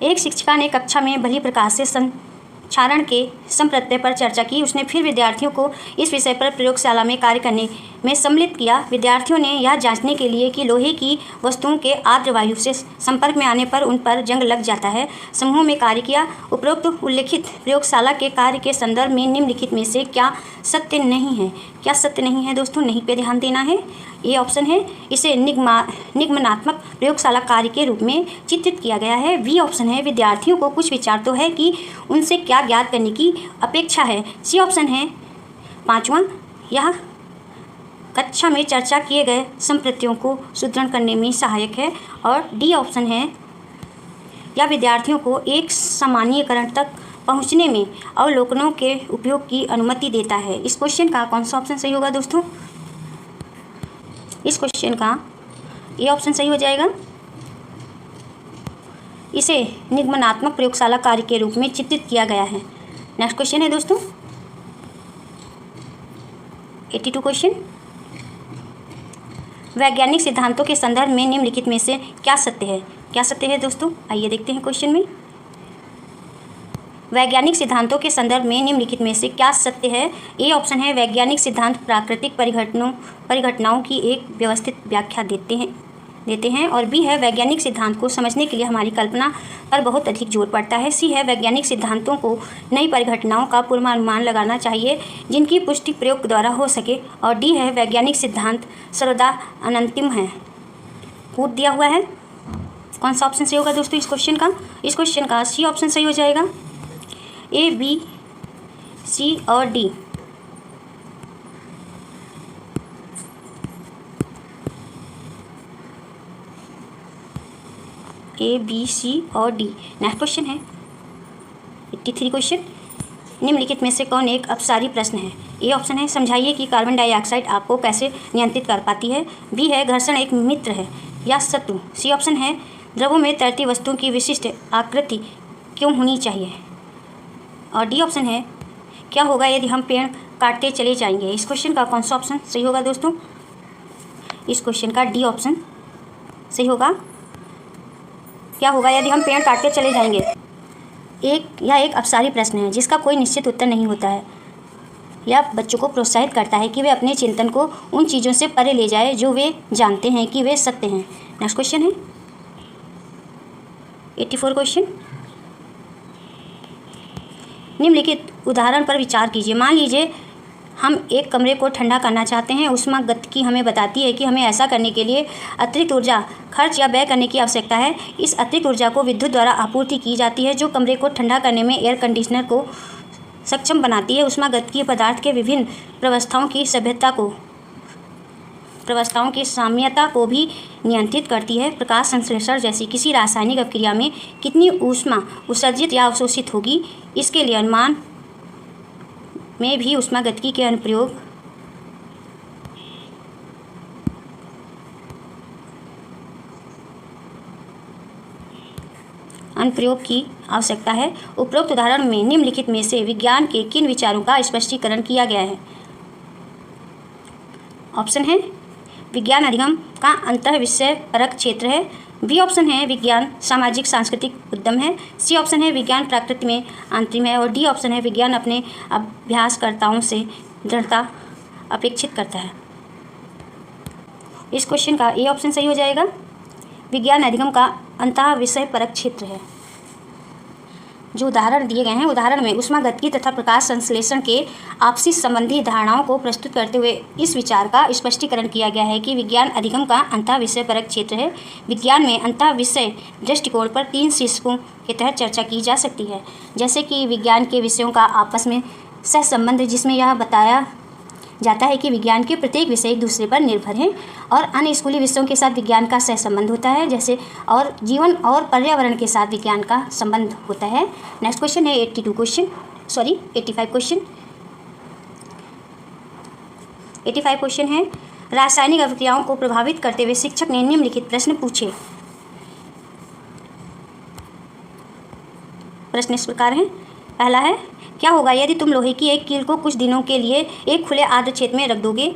एक शिक्षिका ने कक्षा में बली प्रकाश से संचारण के संप्रत्यय पर चर्चा की। उसने फिर विद्यार्थियों को इस विषय पर प्रयोगशाला में कार्य करने में सम्मिलित किया। विद्यार्थियों ने यह जांचने के लिए कि लोहे की वस्तुओं के आर्द्र वायु से संपर्क में आने पर उन पर जंग लग जाता है, समूह में कार्य किया। उपरोक्त उल्लिखित प्रयोगशाला के कार्य के संदर्भ में निम्नलिखित में से क्या सत्य नहीं है? क्या सत्य नहीं है दोस्तों? नहीं पे ध्यान देना है। ये ऑप्शन है इसे निगमनात्मक प्रयोगशाला कार्य के रूप में चित्रित किया गया है। बी ऑप्शन है विद्यार्थियों को कुछ विचार तो है कि उनसे क्या ज्ञात करने की अपेक्षा है। सी ऑप्शन है पाँचवां, यह कक्षा में चर्चा किए गए संप्रत्यों को सुदृढ़ करने में सहायक है। और डी ऑप्शन है यह विद्यार्थियों को एक सामान्यीकरण तक पहुंचने में अवलोकनों के उपयोग की अनुमति देता है। इस क्वेश्चन का कौन सा ऑप्शन सही होगा दोस्तों? इस क्वेश्चन का ए ऑप्शन सही हो जाएगा। इसे निगमनात्मक प्रयोगशाला कार्य के रूप में चित्रित किया गया है। नेक्स्ट क्वेश्चन है दोस्तों 82 क्वेश्चन। वैज्ञानिक सिद्धांतों के संदर्भ में निम्नलिखित में से क्या सत्य है? क्या सत्य है दोस्तों? आइए देखते हैं क्वेश्चन में। वैज्ञानिक सिद्धांतों के संदर्भ में निम्नलिखित में से क्या सत्य है? ए ऑप्शन है वैज्ञानिक सिद्धांत प्राकृतिक परिघटनाओं की एक व्यवस्थित व्याख्या देते हैं। और बी है वैज्ञानिक सिद्धांत को समझने के लिए हमारी कल्पना पर बहुत अधिक जोर पड़ता है। सी है वैज्ञानिक सिद्धांतों को नई परिघटनाओं का पूर्वानुमान लगाना चाहिए जिनकी पुष्टि प्रयोग द्वारा हो सके। और डी है वैज्ञानिक सिद्धांत सर्वदा अनंतिम है। कूद दिया हुआ है। कौन सा ऑप्शन सही होगा दोस्तों इस क्वेश्चन का? इस क्वेश्चन का सी ऑप्शन सही हो जाएगा। ए, बी, सी और डी। ए, बी, सी और डी। नेक्स्ट क्वेश्चन है 83 क्वेश्चन। निम्नलिखित में से कौन एक अपसारी प्रश्न है? ए ऑप्शन है समझाइए कि कार्बन डाइऑक्साइड आग को कैसे नियंत्रित कर पाती है। बी है घर्षण एक मित्र है या शत्रु। सी ऑप्शन है द्रवों में तैरती वस्तुओं की विशिष्ट आकृति क्यों होनी चाहिए। और डी ऑप्शन है क्या होगा यदि हम पेड़ काटते चले जाएंगे। इस क्वेश्चन का कौन सा ऑप्शन सही होगा दोस्तों? इस क्वेश्चन का डी ऑप्शन सही होगा। क्या होगा यदि हम पेड़ काटते चले जाएंगे? यह एक अपसारी प्रश्न है जिसका कोई निश्चित उत्तर नहीं होता है। यह बच्चों को प्रोत्साहित करता है कि वे अपने चिंतन को उन चीज़ों से परे ले जाए जो वे जानते हैं कि वे सत्य हैं। नेक्स्ट क्वेश्चन है 84 क्वेश्चन। निम्नलिखित उदाहरण पर विचार कीजिए। मान लीजिए हम एक कमरे को ठंडा करना चाहते हैं। ऊष्मागतिकी हमें बताती है कि हमें ऐसा करने के लिए अतिरिक्त ऊर्जा खर्च या व्यय करने की आवश्यकता है। इस अतिरिक्त ऊर्जा को विद्युत द्वारा आपूर्ति की जाती है जो कमरे को ठंडा करने में एयर कंडीशनर को सक्षम बनाती है। ऊष्मागतिकीय पदार्थ के विभिन्न प्रवस्थाओं की साम्यता को भी नियंत्रित करती है। प्रकाश संश्लेषण जैसी किसी रासायनिक अभिक्रिया में कितनी ऊष्मा उत्सर्जित या अवशोषित होगी, इसके लिए अनुमान में भी ऊष्मागतिकी के अनुप्रयोग की आवश्यकता है। उपरोक्त उदाहरण में निम्नलिखित में से विज्ञान के किन विचारों का स्पष्टीकरण किया गया है। ऑप्शन है विज्ञान अधिगम का अंतः विषय परक क्षेत्र है। बी ऑप्शन है विज्ञान सामाजिक सांस्कृतिक उद्यम है। सी ऑप्शन है विज्ञान प्रकृति में अंतरिम है। और डी ऑप्शन है विज्ञान अपने अभ्यासकर्ताओं से दृढ़ता अपेक्षित करता है। इस क्वेश्चन का ए ऑप्शन सही हो जाएगा। विज्ञान अधिगम का अंतः विषय परक क्षेत्र है। जो उदाहरण दिए गए हैं, उदाहरण में ऊष्मागतिकी तथा प्रकाश संश्लेषण के आपसी संबंधी धारणाओं को प्रस्तुत करते हुए इस विचार का स्पष्टीकरण किया गया है कि विज्ञान अधिगम का अंतः विषय परक क्षेत्र है। विज्ञान में अंतः विषय दृष्टिकोण पर 3 शीर्षकों के तहत चर्चा की जा सकती है, जैसे कि विज्ञान के विषयों का आपस में सहसंबंध, जिसमें यह बताया जाता है कि विज्ञान के प्रत्येक विषय एक दूसरे पर निर्भर हैं, और अन्य स्कूली विषयों के साथ विज्ञान का सहसंबंध होता है, जैसे और जीवन और पर्यावरण के साथ विज्ञान का संबंध होता है। नेक्स्ट क्वेश्चन है 85 क्वेश्चन है, रासायनिक अभिक्रियाओं को प्रभावित करते हुए शिक्षक ने निम्नलिखित प्रश्न पूछे। प्रश्न इस प्रकार हैं। पहला है, क्या होगा यदि तुम लोहे की एक कील को कुछ दिनों के लिए एक खुले आर्द्र क्षेत्र में रख दोगे।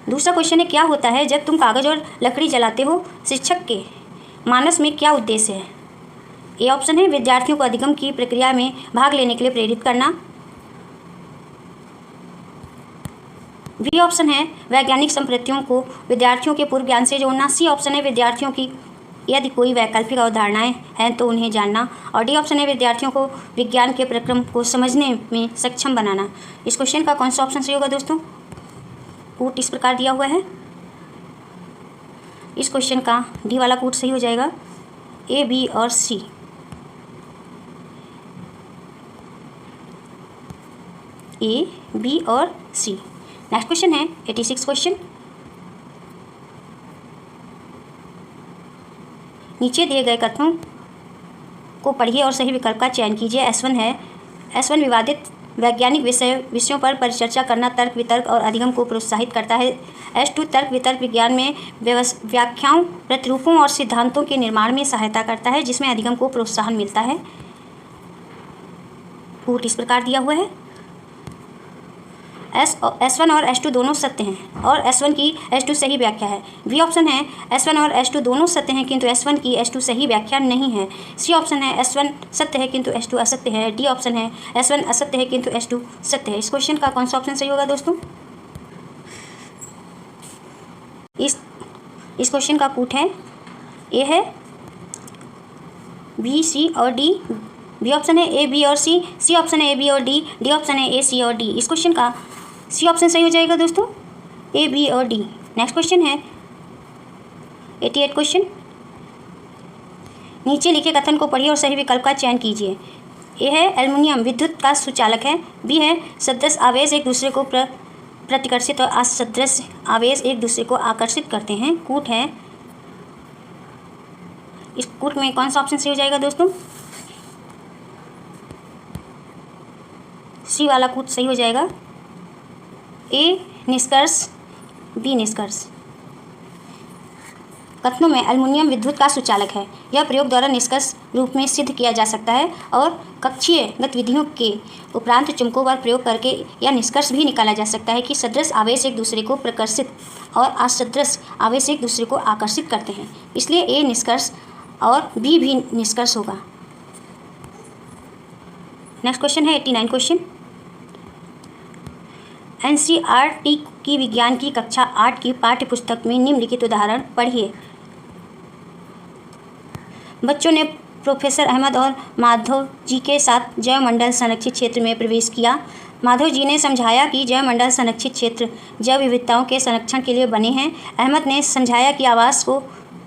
दूसरा क्वेश्चन है, क्या होता है जब तुम कागज़ और लकड़ी जलाते हो। शिक्षक के मानस में क्या उद्देश्य है। ए ऑप्शन है विद्यार्थियों को अधिगम की प्रक्रिया में भाग लेने के लिए प्रेरित करना। बी ऑप्शन है वैज्ञानिक संप्रत्तियों को विद्यार्थियों के पूर्व ज्ञान से जोड़ना। सी ऑप्शन है विद्यार्थियों की यदि कोई वैकल्पिक अवधारणाएं हैं तो उन्हें जानना। और डी ऑप्शन है विद्यार्थियों को विज्ञान के प्रक्रम को समझने में सक्षम बनाना। इस क्वेश्चन का कौन सा ऑप्शन सही होगा दोस्तों। कूट इस प्रकार दिया हुआ है। इस क्वेश्चन का डी वाला कूट सही हो जाएगा। ए, बी और सी। ए, बी और सी। नेक्स्ट क्वेश्चन है 86 क्वेश्चन। नीचे दिए गए कथनों को पढ़िए और सही विकल्प का चयन कीजिए। S1 है, S1 विवादित वैज्ञानिक विषयों पर परिचर्चा करना, तर्क वितर्क और अधिगम को प्रोत्साहित करता है। S2 तर्क वितर्क विज्ञान में व्याख्याओं, प्रतिरूपों और सिद्धांतों के निर्माण में सहायता करता है, जिसमें अधिगम को प्रोत्साहन मिलता है। कूट इस प्रकार दिया हुआ है। S1 और S2 दोनों सत्य हैं और S1 की S2 सही व्याख्या है। बी ऑप्शन है S1 और S2 दोनों सत्य हैं किंतु S1 की S2 सही व्याख्या नहीं है। सी ऑप्शन है S1 सत्य है किंतु S2 असत्य है। डी ऑप्शन है S1 असत्य है किंतु S2 सत्य है। इस क्वेश्चन का कौन सा ऑप्शन सही होगा दोस्तों। इस क्वेश्चन का कूट है, ए है, बी, सी और डी। बी ऑप्शन है ए, बी और सी। सी ऑप्शन है ए, बी और डी। डी ऑप्शन है ए, सी और डी। इस क्वेश्चन का सी ऑप्शन सही हो जाएगा दोस्तों, ए, बी और डी। नेक्स्ट क्वेश्चन है 88 क्वेश्चन। नीचे लिखे कथन को पढ़िए और सही विकल्प का चयन कीजिए। ए है एल्युमिनियम विद्युत का सुचालक है। बी है सदृश आवेश एक दूसरे को प्रतिकर्षित और असदृश आवेश एक दूसरे को आकर्षित करते हैं। कूट है, इस कूट में कौन सा ऑप्शन सही हो जाएगा दोस्तों। सी वाला कूट सही हो जाएगा। ए निष्कर्ष, बी निष्कर्ष। कथनों में एल्युमिनियम विद्युत का सुचालक है। यह प्रयोग द्वारा निष्कर्ष रूप में सिद्ध किया जा सकता है और कक्षीय गतिविधियों के उपरांत चुंबकों पर प्रयोग करके यह निष्कर्ष भी निकाला जा सकता है कि सदृश आवेश एक दूसरे को प्रकर्षित और असदृश आवेश एक दूसरे को आकर्षित करते हैं। इसलिए ए निष्कर्ष और बी भी निष्कर्ष होगा। नेक्स्ट क्वेश्चन है 89 क्वेश्चन। NCERT की विज्ञान की कक्षा 8 की पाठ्य पुस्तक में निम्नलिखित उदाहरण पढ़िए। बच्चों ने प्रोफेसर अहमद और माधव जी के साथ जैवमंडल संरक्षित क्षेत्र में प्रवेश किया। माधव जी ने समझाया कि जैवमंडल संरक्षित क्षेत्र जैव विविधताओं के संरक्षण के लिए बने हैं। अहमद ने समझाया कि आवास को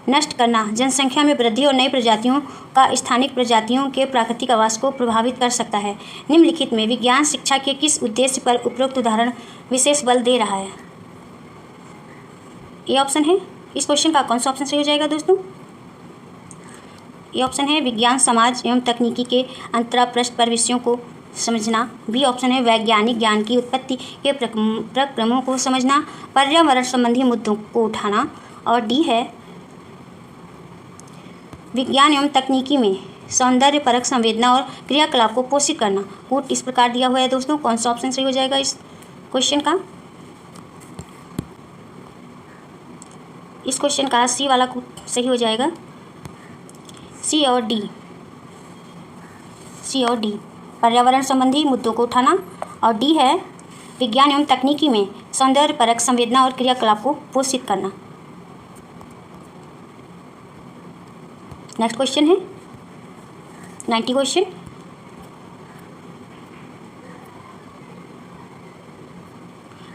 नष्ट करना जनसंख्या में वृद्धि और नई प्रजातियों का स्थानिक प्रजातियों के प्राकृतिक आवास को प्रभावित कर सकता है। निम्नलिखित में विज्ञान शिक्षा के किस उद्देश्य पर उपरोक्त उदाहरण विशेष बल दे रहा है। ए ऑप्शन है। इस क्वेश्चन का कौन सा ऑप्शन सही हो जाएगा दोस्तों। ए ऑप्शन है विज्ञान समाज एवं तकनीकी के अंतरापृष्ठ पर विषयों को समझना। बी ऑप्शन है वैज्ञानिक ज्ञान की उत्पत्ति के प्रक्रमों को समझना, पर्यावरण संबंधी मुद्दों को उठाना। और डी है विज्ञान एवं तकनीकी में सौंदर्य परक संवेदना और क्रियाकलाप को पोषित करना। कूट इस प्रकार दिया हुआ है दोस्तों। कौन सा ऑप्शन सही हो जाएगा इस क्वेश्चन का। इस क्वेश्चन का सी वाला कूट सही हो जाएगा। सी और डी। सी और डी पर्यावरण संबंधी मुद्दों को उठाना। और डी है विज्ञान एवं तकनीकी में सौंदर्य परक संवेदना और क्रियाकलाप को पोषित करना। नेक्स्ट क्वेश्चन है 90 क्वेश्चन।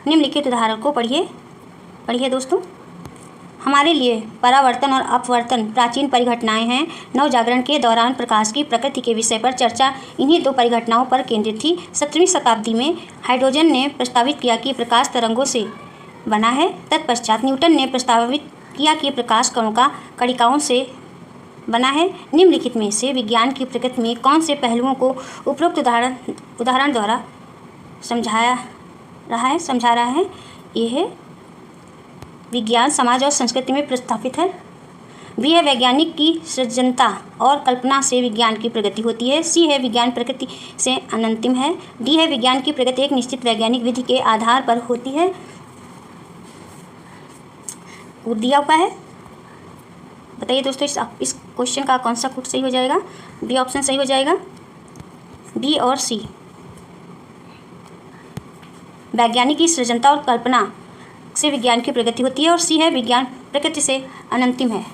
निम्नलिखित उदाहरण को पढ़िए दोस्तों। हमारे लिए परावर्तन और अपवर्तन प्राचीन परिघटनाएं हैं। नवजागरण के दौरान प्रकाश की प्रकृति के विषय पर चर्चा इन्हीं दो परिघटनाओं पर केंद्रित थी। 17वीं शताब्दी में हाइड्रोजन ने प्रस्तावित किया कि प्रकाश तरंगों से बना है। तत्पश्चात न्यूटन ने प्रस्तावित किया कि प्रकाश कणों का कणिकाओं से बना है। निम्नलिखित में से विज्ञान की प्रकृति में कौन से पहलुओं को उपरोक्त उदाहरण द्वारा समझा रहा है? ये है विज्ञान समाज और संस्कृति में प्रस्थापित है। बी है वैज्ञानिक की सृजनता और कल्पना से विज्ञान की प्रगति होती है। सी है विज्ञान प्रकृति से अनंतिम है। डी है विज्ञान की प्रगति एक निश्चित वैज्ञानिक विधि के आधार पर होती है। दिया हुआ है, बताइए दोस्तों इस क्वेश्चन का कौन सा कोड सही हो जाएगा? बी ऑप्शन सही हो जाएगा। बी और सी, वैज्ञानिक की सृजनता और कल्पना से विज्ञान की प्रगति होती है, और सी है विज्ञान प्रकृति से अनंतिम है।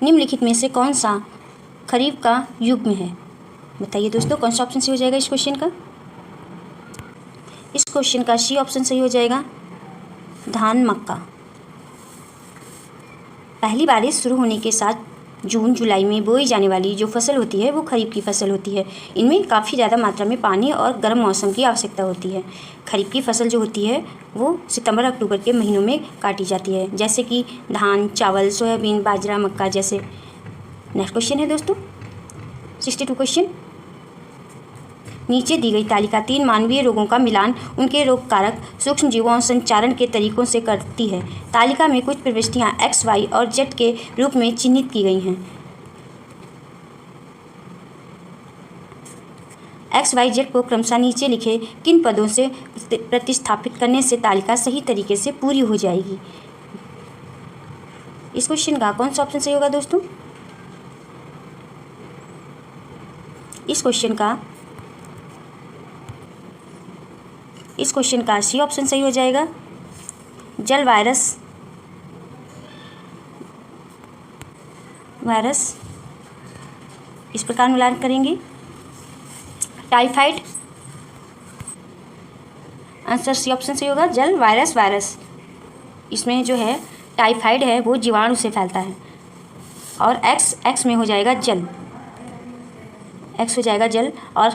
निम्नलिखित में से कौन सा खरीफ का युग्म है? बताइए दोस्तों कौन सा ऑप्शन सही हो जाएगा इस क्वेश्चन का? इस क्वेश्चन का सी ऑप्शन सही हो जाएगा, धान मक्का। पहली बारिश शुरू होने के साथ जून जुलाई में बोई जाने वाली जो फसल होती है वो खरीफ की फसल होती है। इनमें काफ़ी ज़्यादा मात्रा में पानी और गर्म मौसम की आवश्यकता होती है। खरीफ की फसल जो होती है वो सितंबर अक्टूबर के महीनों में काटी जाती है, जैसे कि धान, चावल, सोयाबीन, बाजरा, मक्का जैसे। नेक्स्ट क्वेश्चन है दोस्तों 62 क्वेश्चन। नीचे दी गई तालिका 3 मानवीय रोगों का मिलान उनके रोग कारक सूक्ष्म जीवों और संचारण के तरीकों से करती है। तालिका में कुछ प्रविष्टियां एक्स, वाई और जेड के रूप में चिन्हित की गई हैं। एक्स, वाई, जेड को क्रमशः नीचे लिखे किन पदों से प्रतिस्थापित करने से तालिका सही तरीके से पूरी हो जाएगी? इस क्वेश्चन का कौन सा ऑप्शन सही होगा दोस्तों? इस क्वेश्चन का सी ऑप्शन सही हो जाएगा, जल, वायरस इस प्रकार मिलान करेंगे। टाइफाइड, आंसर सी ऑप्शन सही होगा, जल, वायरस। इसमें जो है टाइफाइड है वो जीवाणु से फैलता है। और एक्स में हो जाएगा जल, एक्स हो जाएगा जल। और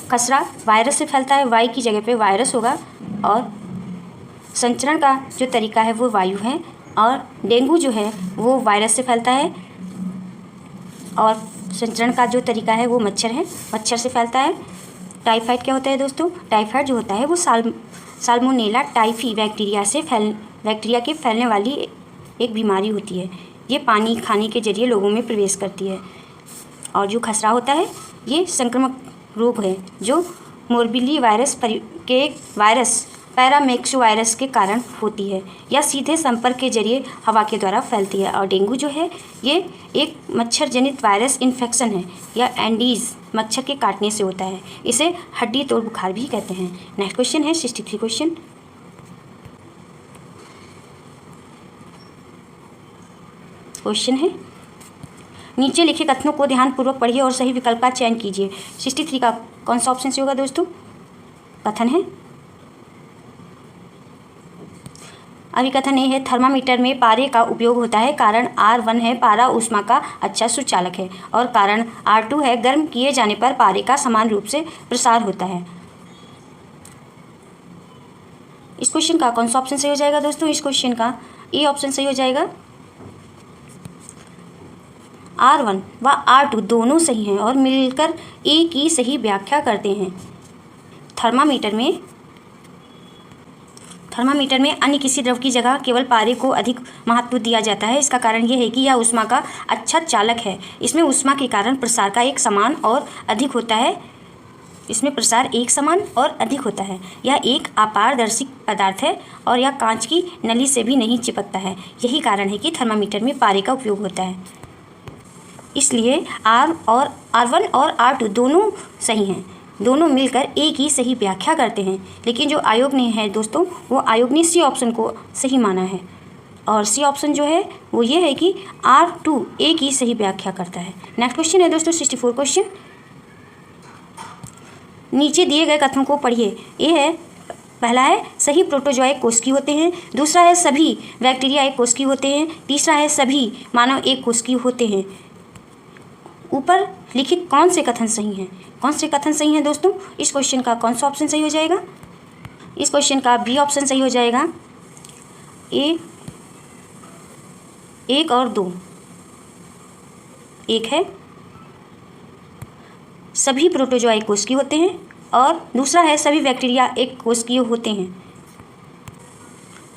खसरा वायरस से फैलता है, वाई की जगह पे वायरस होगा। और संचरण का जो तरीका है वो वायु है। और डेंगू जो है वो वायरस से फैलता है, और संचरण का जो तरीका है वो मच्छर से फैलता है। टाइफाइड क्या होता है दोस्तों? टाइफाइड जो होता है वो साल्मोनेला टाइफी बैक्टीरिया के फैलने वाली एक बीमारी होती है। ये पानी, खाने के जरिए लोगों में प्रवेश करती है। और जो खसरा होता है ये संक्रामक रोग है जो मोरबिली वायरस पैरामेक्सो वायरस के कारण होती है, या सीधे संपर्क के जरिए हवा के द्वारा फैलती है। और डेंगू जो है ये एक मच्छर जनित वायरस इन्फेक्शन है, या एंडीज मच्छर के काटने से होता है। इसे हड्डी तोड़ बुखार भी कहते हैं। नेक्स्ट क्वेश्चन है 63 क्वेश्चन है, नीचे लिखे कथनों को ध्यानपूर्वक पढ़िए और सही विकल्प का चयन कीजिए। 63 का कौन सा ऑप्शन से होगा दोस्तों? कथन है, अभी कथन ये है, थर्मामीटर में पारे का उपयोग होता है। कारण R1 है, पारा ऊष्मा का अच्छा सुचालक है। और कारण R2 है, गर्म किए जाने पर पारे का समान रूप से प्रसार होता है। इस क्वेश्चन का कौन सा ऑप्शन सही हो जाएगा दोस्तों? इस क्वेश्चन का ए ऑप्शन सही हो जाएगा। R1 व R2 दोनों सही हैं और मिलकर ए की सही व्याख्या करते हैं। थर्मामीटर में अन्य किसी द्रव की जगह केवल पारे को अधिक महत्व दिया जाता है। इसका कारण यह है कि यह ऊष्मा का अच्छा चालक है। इसमें ऊष्मा के कारण प्रसार का एक समान और अधिक होता है। यह एक अपारदर्शी पदार्थ है और यह कांच की नली से भी नहीं चिपकता है। यही कारण है कि थर्मामीटर में पारे का उपयोग होता है। इसलिए R1 और R2 दोनों सही हैं। दोनों मिलकर ए की सही व्याख्या करते हैं। लेकिन जो आयोग ने है दोस्तों, वो आयोग ने सी ऑप्शन को सही माना है और सी ऑप्शन जो है वो ये है कि R2A की सही व्याख्या करता है। नेक्स्ट क्वेश्चन है दोस्तों 64 क्वेश्चन। नीचे दिए गए कथनों को पढ़िए। ये है, पहला है सही प्रोटोजोआ एक कोशिकीय होते हैं, दूसरा है सभी बैक्टीरिया एक कोशिकीय होते हैं, तीसरा है सभी मानव एक कोशिकीय होते हैं। ऊपर लिखित कौन से कथन सही हैं? कौन से कथन सही हैं दोस्तों? इस क्वेश्चन का कौन सा ऑप्शन सही हो जाएगा? इस क्वेश्चन का बी ऑप्शन सही हो जाएगा। ए 1 और 2। एक है सभी प्रोटोजोआ एक कोशिकीय होते हैं और दूसरा है सभी बैक्टीरिया एक कोशिकीय होते हैं।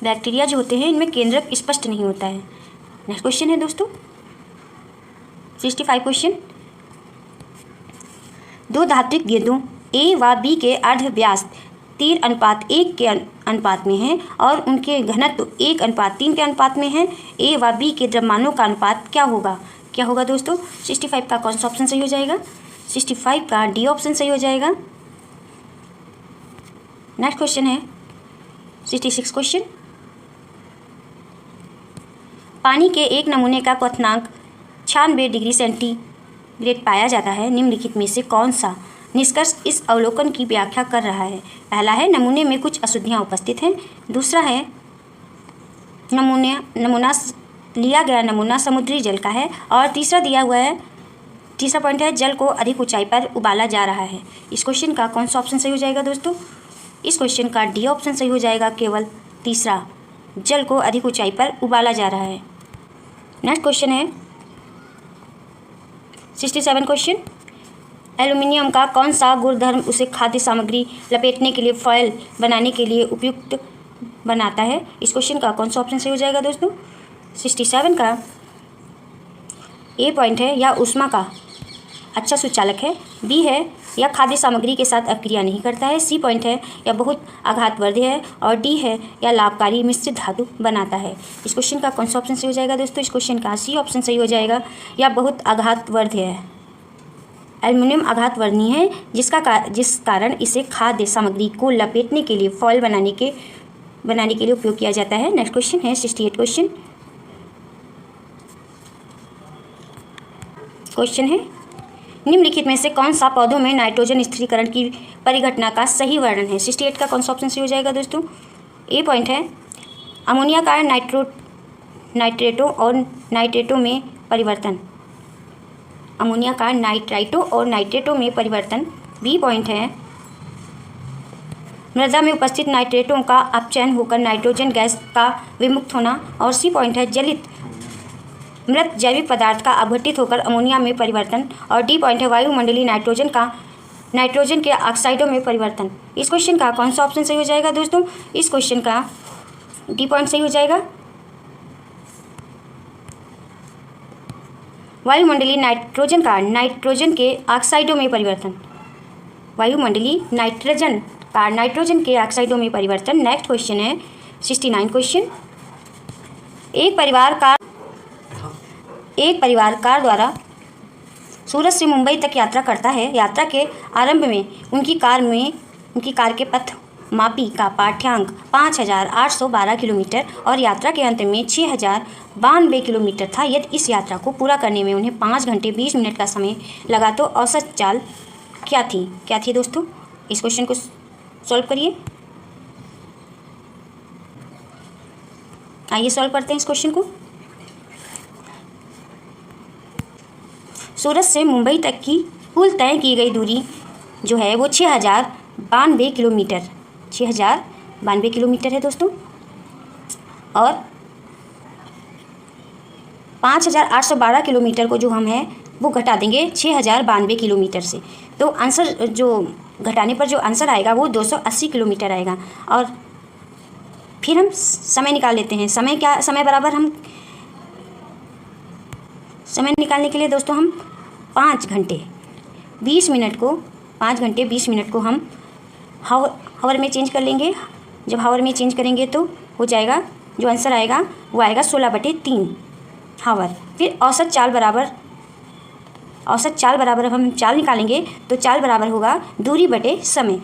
बैक्टीरिया जो होते हैं इनमें केंद्रक स्पष्ट नहीं होता है। नेक्स्ट क्वेश्चन है दोस्तों 65 क्वेश्चन। दो धात्विक गेंदों ए व बी के अर्ध व्यास 3:1 के अनुपात में हैं और उनके घनत्व 1:3 के अनुपात में हैं। ए व बी के द्रव्यमानों का अनुपात क्या होगा? क्या होगा दोस्तों? 65 का कौन सा ऑप्शन सही हो जाएगा? 65 का डी ऑप्शन सही हो जाएगा। नेक्स्ट क्वेश्चन है 66 क्वेश्चन। पानी के एक नमूने का क्वथनांक 96 डिग्री सेंटीग्रेड पाया जाता है। निम्नलिखित में से कौन सा निष्कर्ष इस अवलोकन की व्याख्या कर रहा है? पहला है नमूने में कुछ अशुद्धियाँ उपस्थित हैं, दूसरा है लिया गया नमूना समुद्री जल का है और तीसरा पॉइंट है जल को अधिक ऊंचाई पर उबाला जा रहा है। इस क्वेश्चन का कौन सा ऑप्शन सही हो जाएगा दोस्तों? इस क्वेश्चन का डी ऑप्शन सही हो जाएगा, केवल तीसरा, जल को अधिक ऊंचाई पर उबाला जा रहा है। नेक्स्ट क्वेश्चन है 67 क्वेश्चन। एल्युमिनियम का कौन सा गुणधर्म उसे खाद्य सामग्री लपेटने के लिए फॉयल बनाने के लिए उपयुक्त बनाता है? इस क्वेश्चन का कौन सा ऑप्शन सही हो जाएगा दोस्तों? 67 का ए पॉइंट है या ऊष्मा का अच्छा सुचालक है, बी है या खाद्य सामग्री के साथ अक्रिया नहीं करता है, सी पॉइंट है या बहुत आघातवर्धी है और डी है या लाभकारी मिश्रित धातु बनाता है। इस क्वेश्चन का कौन सा ऑप्शन सही हो जाएगा दोस्तों? इस क्वेश्चन का सी ऑप्शन सही हो जाएगा, या बहुत आघातवर्धी है। एल्युमिनियम आघातवर्णी है जिस कारण इसे खाद्य सामग्री को लपेटने के लिए फॉयल बनाने के लिए उपयोग किया जाता है। नेक्स्ट क्वेश्चन है 68 क्वेश्चन। क्वेश्चन है निम्नलिखित में से कौन सा पौधों में नाइट्रोजन स्थिरीकरण की परिघटना का सही वर्णन है? 68 का कौन सा ऑप्शन सही हो जाएगा दोस्तों? ए पॉइंट है अमोनिया का नाइट्रेटों और नाइट्रेटों में परिवर्तन, अमोनिया का नाइट्राइटों और नाइट्रेटों में परिवर्तन। बी पॉइंट है मृदा में उपस्थित नाइट्रेटों का अपचयन होकर नाइट्रोजन गैस का विमुक्त होना और सी पॉइंट है जलित मृत जैविक पदार्थ का अपघटित होकर अमोनिया में परिवर्तन और डी पॉइंट है वायुमंडलीय नाइट्रोजन के ऑक्साइडों में परिवर्तन। इस क्वेश्चन का कौन सा ऑप्शन सही हो जाएगा दोस्तों? इस क्वेश्चन का डी पॉइंट सही हो जाएगा। वायुमंडलीय नाइट्रोजन का नाइट्रोजन के ऑक्साइडों में परिवर्तन, वायुमंडलीय नाइट्रोजन का नाइट्रोजन के ऑक्साइडों में परिवर्तन। नेक्स्ट क्वेश्चन है 69 क्वेश्चन। एक परिवार कार द्वारा सूरत से मुंबई तक यात्रा करता है। यात्रा के आरंभ में उनकी कार के पथ मापी का पाठ्यांक 5812 किलोमीटर और यात्रा के अंत में 6092 किलोमीटर था। यदि इस यात्रा को पूरा करने में उन्हें 5 घंटे 20 मिनट का समय लगा तो औसत चाल क्या थी दोस्तों? इस क्वेश्चन को सॉल्व करिए। आइए सॉल्व करते हैं इस क्वेश्चन को। सूरत से मुंबई तक की कुल तय की गई दूरी जो है वो 6092 किलोमीटर है दोस्तों, और 5812 किलोमीटर को जो हम है वो घटा देंगे 6092 किलोमीटर से, तो आंसर जो घटाने पर जो आंसर आएगा वो 280 किलोमीटर आएगा। और फिर हम समय निकाल लेते हैं। समय निकालने के लिए दोस्तों हम 5 घंटे 20 मिनट को हम हावर में चेंज कर लेंगे। जब हावर में चेंज करेंगे तो हो जाएगा, जो आंसर आएगा वो आएगा 16/3 हावर। फिर औसत चाल बराबर हम चाल निकालेंगे तो चाल बराबर होगा दूरी बटे समय।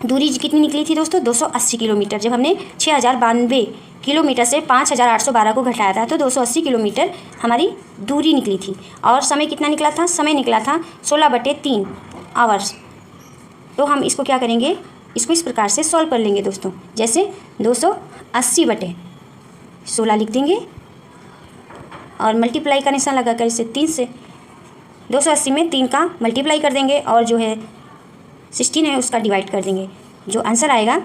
दूरी कितनी निकली थी दोस्तों? 280 किलोमीटर। जब हमने 6092 किलोमीटर से 5812 को घटाया था तो 280 किलोमीटर हमारी दूरी निकली थी। और समय कितना निकला था? समय निकला था 16/3 आवर्स। तो हम इसको क्या करेंगे, इसको इस प्रकार से सॉल्व कर लेंगे दोस्तों। जैसे 280/16 लिख देंगे और मल्टीप्लाई का निशान लगाकर इसे 3 से 280 में 3 का मल्टीप्लाई कर देंगे और जो है 16 है उसका डिवाइड कर देंगे। जो आंसर आएगा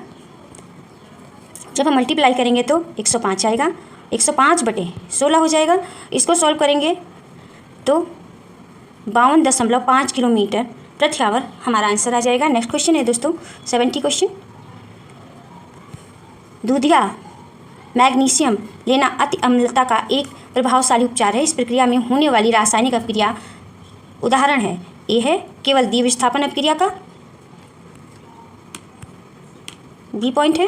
जब हम मल्टीप्लाई करेंगे तो 105 आएगा। 105/16 हो जाएगा। इसको सॉल्व करेंगे तो 52.5 किलोमीटर प्रति आवर हमारा आंसर आ जाएगा। नेक्स्ट क्वेश्चन है दोस्तों 70 क्वेश्चन। दूध या मैग्नीशियम लेना अति अम्लता का एक प्रभावशाली उपचार है। इस प्रक्रिया में होने वाली रासायनिक अपक्रिया उदाहरण है। ए है केवल द्विविस्थापन अपक्रिया का, बी पॉइंट है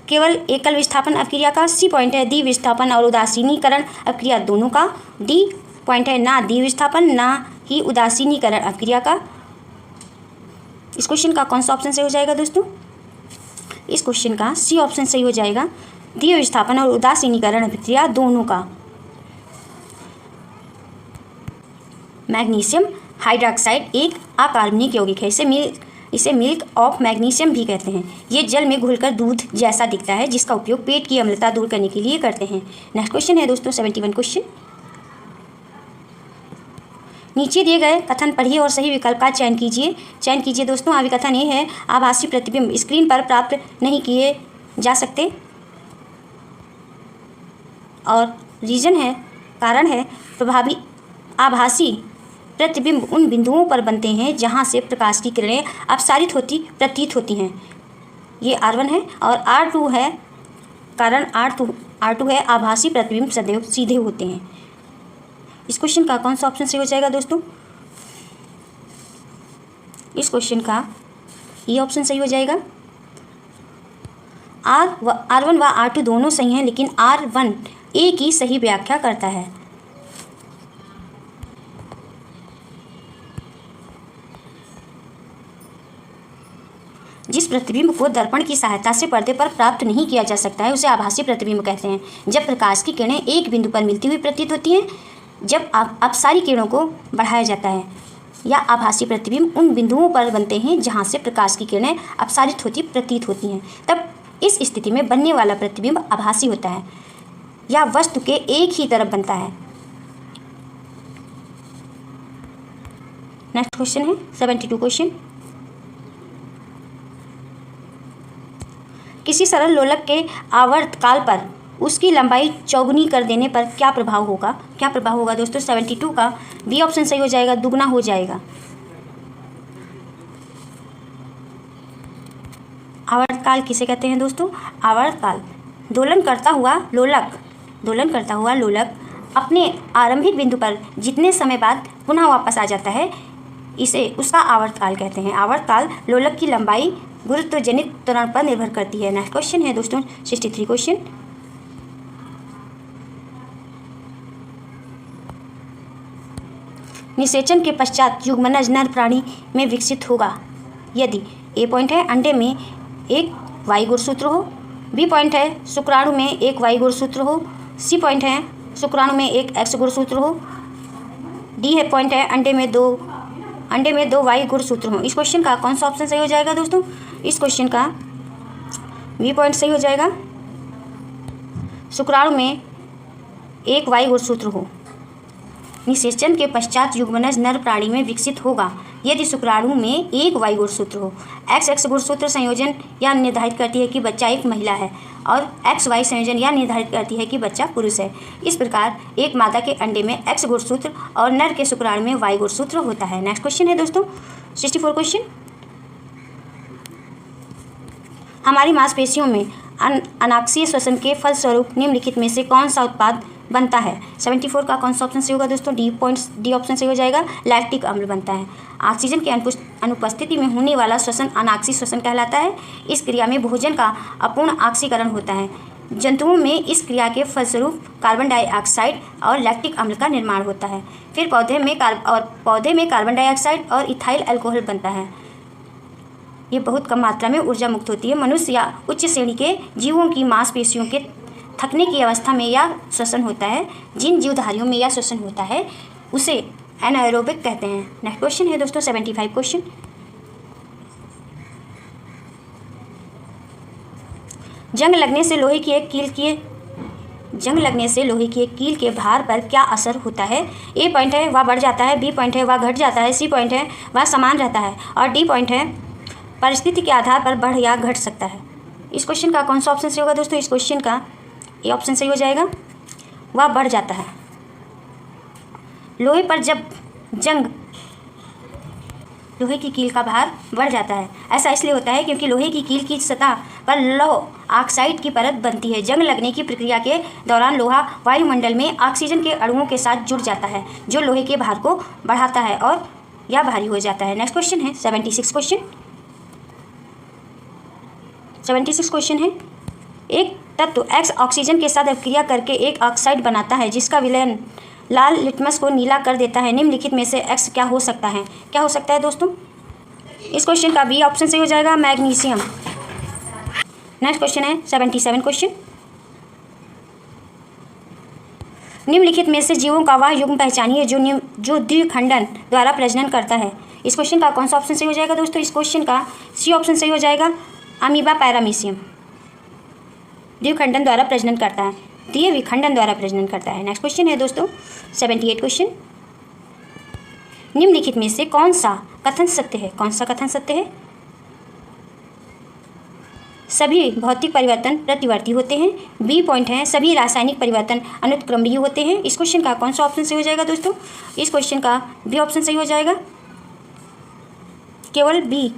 केवल एकल विस्थापन अपक्रिया का, सी पॉइंट है द्विविस्थापन और उदासीनीकरण अपक्रिया दोनों का, डी पॉइंट है ना द्विविस्थापन ना ही उदासीनीकरण अपक्रिया का। इस क्वेश्चन का कौन सा ऑप्शन सही हो जाएगा दोस्तों? इस क्वेश्चन का सी ऑप्शन सही हो जाएगा, द्विविस्थापन और उदासीनीकरण अपक्रिया दोनों का। मैग्नीशियम हाइड्रॉक्साइड एक अकार्बनिक यौगिक है। इसे मिल्क ऑफ मैग्नीशियम भी कहते हैं। ये जल में घुलकर दूध जैसा दिखता है, जिसका उपयोग पेट की अम्लता दूर करने के लिए करते हैं। नेक्स्ट क्वेश्चन है दोस्तों 71 क्वेश्चन। नीचे दिए गए कथन पढ़िए और सही विकल्प का चयन कीजिए दोस्तों। आगे कथन ये है, आभासी प्रतिबिंब स्क्रीन पर प्राप्त नहीं किए जा सकते और रीजन है, कारण है, प्रभावी आभासी प्रतिबिंब उन बिंदुओं पर बनते हैं जहां से प्रकाश की किरणें अपसारित प्रतीत होती हैं। ये R1 है और R2 है, कारण R2 है आभासी प्रतिबिंब सदैव सीधे होते हैं। इस क्वेश्चन का कौन सा ऑप्शन सही हो जाएगा दोस्तों? इस क्वेश्चन का ये ऑप्शन सही हो जाएगा। R1 व R2 दोनों सही हैं, लेकिन R1 ए की सही व्याख्या करता है। जिस प्रतिबिंब को दर्पण की सहायता से पर्दे पर प्राप्त नहीं किया जा सकता है उसे आभासी प्रतिबिंब कहते हैं। जब प्रकाश की किरणें एक बिंदु पर मिलती हुई प्रतीत होती हैं, जब अपसारी किरणों को बढ़ाया जाता है, या आभासी प्रतिबिंब उन बिंदुओं पर बनते हैं जहां से प्रकाश की किरणें अपसारित प्रतीत होती हैं, तब इस स्थिति में बनने वाला प्रतिबिंब आभासी होता है या वस्तु के एक ही तरफ बनता है। नेक्स्ट क्वेश्चन है 72 क्वेश्चन। किसी सरल लोलक के आवर्तकाल पर उसकी लंबाई चौगुनी कर देने पर क्या प्रभाव होगा दोस्तों? 72 का बी ऑप्शन सही हो जाएगा, दुगना हो जाएगा। आवर्तकाल किसे कहते हैं दोस्तों? आवर्तकाल दोलन करता हुआ लोलक अपने आरंभिक बिंदु पर जितने समय बाद पुनः वापस आ जाता है, इसे उसका आवर्तकाल कहते हैं। आवर्तकाल लोलक की लंबाई गुरुत्वजनित त्वरण पर निर्भर करती है। नेक्स्ट क्वेश्चन है दोस्तों 63 क्वेश्चन। निषेचन के पश्चात युग्मनज नर प्राणी में विकसित होगा यदि ए पॉइंट है अंडे में एक वाई गुणसूत्र हो, बी पॉइंट है शुक्राणु में एक वाई गुणसूत्र हो, सी पॉइंट है शुक्राणु में एक एक्स गुणसूत्र हो, डी है पॉइंट है अंडे में दो वाई गुणसूत्र हो। इस क्वेश्चन का कौन सा ऑप्शन सही हो जाएगा दोस्तों? इस क्वेश्चन का बी पॉइंट सही हो जाएगा, शुक्राणु में एक वाई गुणसूत्र हो। निषेचन के पश्चात युग्मनज नर प्राणी में विकसित होगा यदि शुक्राणु में एक वाई गुणसूत्र हो। एक्स गुणसूत्र संयोजन यह निर्धारित करती है कि बच्चा एक महिला है और एक्स वाई संयोजन यह निर्धारित करती है कि बच्चा पुरुष है। इस प्रकार एक मादा के अंडे में एक्स गुणसूत्र और नर के शुक्राणु में वाई गुणसूत्र होता है। नेक्स्ट क्वेश्चन है दोस्तों 64 क्वेश्चन। हमारी मांसपेशियों में अनाक्षीय श्वसन के फलस्वरूप निम्नलिखित में से कौन सा उत्पाद बनता है? 74 का कौन सा ऑप्शन सही होगा दोस्तों? डी ऑप्शन सही हो जाएगा, लैक्टिक अम्ल बनता है। ऑक्सीजन की अनुपस्थिति में होने वाला श्वसन अनाक्षी श्वसन कहलाता है। इस क्रिया में भोजन का अपूर्ण ऑक्सीकरण होता है। जंतुओं में इस क्रिया के फलस्वरूप कार्बन डाइऑक्साइड और लैक्टिक अम्ल का निर्माण होता है। फिर पौधे में कार्बन डाइऑक्साइड और इथाइल अल्कोहल बनता है। ये बहुत कम मात्रा में ऊर्जा मुक्त होती है। मनुष्य या उच्च श्रेणी के जीवों की मांसपेशियों के थकने की अवस्था में यह श्वसन होता है। जिन जीवधारियों में यह श्वसन होता है उसे एनाएरोबिक कहते हैं। नेक्स्ट क्वेश्चन है दोस्तों 75 क्वेश्चन। जंग लगने से लोहे की एक कील के भार पर क्या असर होता है? ए पॉइंट है वह बढ़ जाता है, बी पॉइंट है वह घट जाता है, सी पॉइंट है वह समान रहता है और डी पॉइंट है परिस्थिति के आधार पर बढ़ या घट सकता है। इस क्वेश्चन का कौन सा ऑप्शन सही होगा दोस्तों? इस क्वेश्चन का ए ऑप्शन सही हो जाएगा, वह बढ़ जाता है। लोहे पर जब लोहे की कील का भार बढ़ जाता है। ऐसा इसलिए होता है क्योंकि लोहे की कील की सतह पर लौह ऑक्साइड की परत बनती है। जंग लगने की प्रक्रिया के दौरान लोहा वायुमंडल में ऑक्सीजन के अणुओं के साथ जुड़ जाता है जो लोहे के भार को बढ़ाता है और यह भारी हो जाता है। नेक्स्ट क्वेश्चन है 76 क्वेश्चन। 76 क्वेश्चन है, एक तत्व एक्स ऑक्सीजन के साथ अभिक्रिया करके एक ऑक्साइड बनाता है जिसका विलयन लाल लिटमस को नीला कर देता है। निम्नलिखित में से एक्स क्या हो सकता है? क्या हो सकता है दोस्तों? इस क्वेश्चन का बी ऑप्शन सही हो जाएगा, मैग्नीशियम। नेक्स्ट क्वेश्चन है 77 क्वेश्चन। निम्नलिखित में से जीवों का वह युग्म पहचानिए जो द्विखंडन द्वारा प्रजनन करता है। इस क्वेश्चन का कौन सा ऑप्शन सही हो जाएगा दोस्तों? इस क्वेश्चन का सी ऑप्शन सही हो जाएगा, अमीबा पैरामीशियम। द्विखंडन द्वारा प्रजनन करता है, विखंडन द्वारा प्रजनन करता है। नेक्स्ट क्वेश्चन है दोस्तों 78 क्वेश्चन। निम्नलिखित में से कौन सा कथन सत्य है? कौन सा कथन सत्य है? सभी भौतिक परिवर्तन प्रतिवर्ती होते हैं। बी पॉइंट है सभी रासायनिक परिवर्तन अनुत्क्रमणीय होते हैं। इस क्वेश्चन का कौन सा ऑप्शन सही हो जाएगा दोस्तों? इस क्वेश्चन का बी ऑप्शन सही हो जाएगा, केवल बी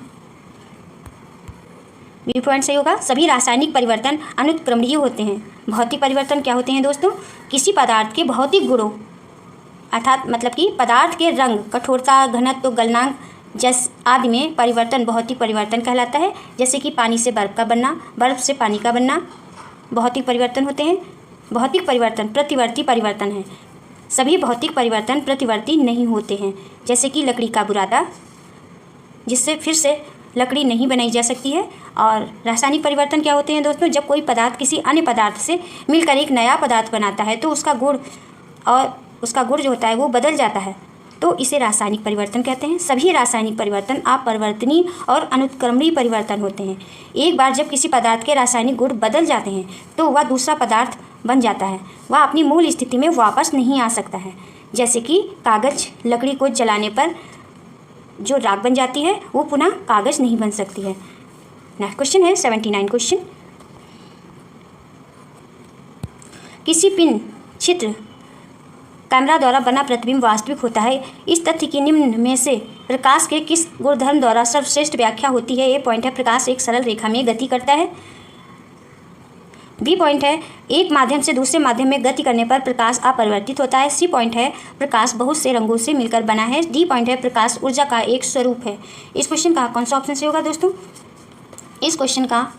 पॉइंट सही होगा। सभी रासायनिक परिवर्तन अनुत्क्रमणीय होते हैं। भौतिक परिवर्तन क्या होते हैं दोस्तों? किसी पदार्थ के भौतिक गुणों अर्थात मतलब कि पदार्थ के रंग, कठोरता, घनत्व, गलनांक जैसे आदि में परिवर्तन भौतिक परिवर्तन कहलाता है। जैसे कि पानी से बर्फ का बनना, बर्फ से पानी का बनना भौतिक परिवर्तन होते हैं। भौतिक परिवर्तन प्रतिवर्ती परिवर्तन है। सभी भौतिक परिवर्तन प्रतिवर्ती नहीं होते हैं। जैसे कि लकड़ी का बुरादा, जिससे फिर से लकड़ी नहीं बनाई जा सकती है। और रासायनिक परिवर्तन क्या होते हैं दोस्तों? जब कोई पदार्थ किसी अन्य पदार्थ से मिलकर एक नया पदार्थ बनाता है तो उसका गुण जो होता है वो बदल जाता है, तो इसे रासायनिक परिवर्तन कहते हैं। सभी रासायनिक परिवर्तन अपरिवर्तनीय और अनुत्क्रमणीय परिवर्तन होते हैं। एक बार जब किसी पदार्थ के रासायनिक गुण बदल जाते हैं तो वह दूसरा पदार्थ बन जाता है, वह अपनी मूल स्थिति में वापस नहीं आ सकता है। जैसे कि कागज, लकड़ी को जलाने पर जो राख बन जाती है वो पुनः कागज नहीं बन सकती है। नेक्स्ट क्वेश्चन है 79 क्वेश्चन। किसी पिन चित्र कैमरा द्वारा बना प्रतिबिंब वास्तविक होता है। इस तथ्य की निम्न में से प्रकाश के किस गुणधर्म द्वारा सर्वश्रेष्ठ व्याख्या होती है? ए पॉइंट है प्रकाश एक सरल रेखा में गति करता है। बी पॉइंट है एक माध्यम से दूसरे माध्यम में गति करने पर प्रकाश अपरिवर्तित होता है। सी पॉइंट है प्रकाश बहुत से रंगों से मिलकर बना है। डी पॉइंट है प्रकाश ऊर्जा का एक स्वरूप है। इस क्वेश्चन का कौन सा ऑप्शन सही होगा दोस्तों? इस क्वेश्चन का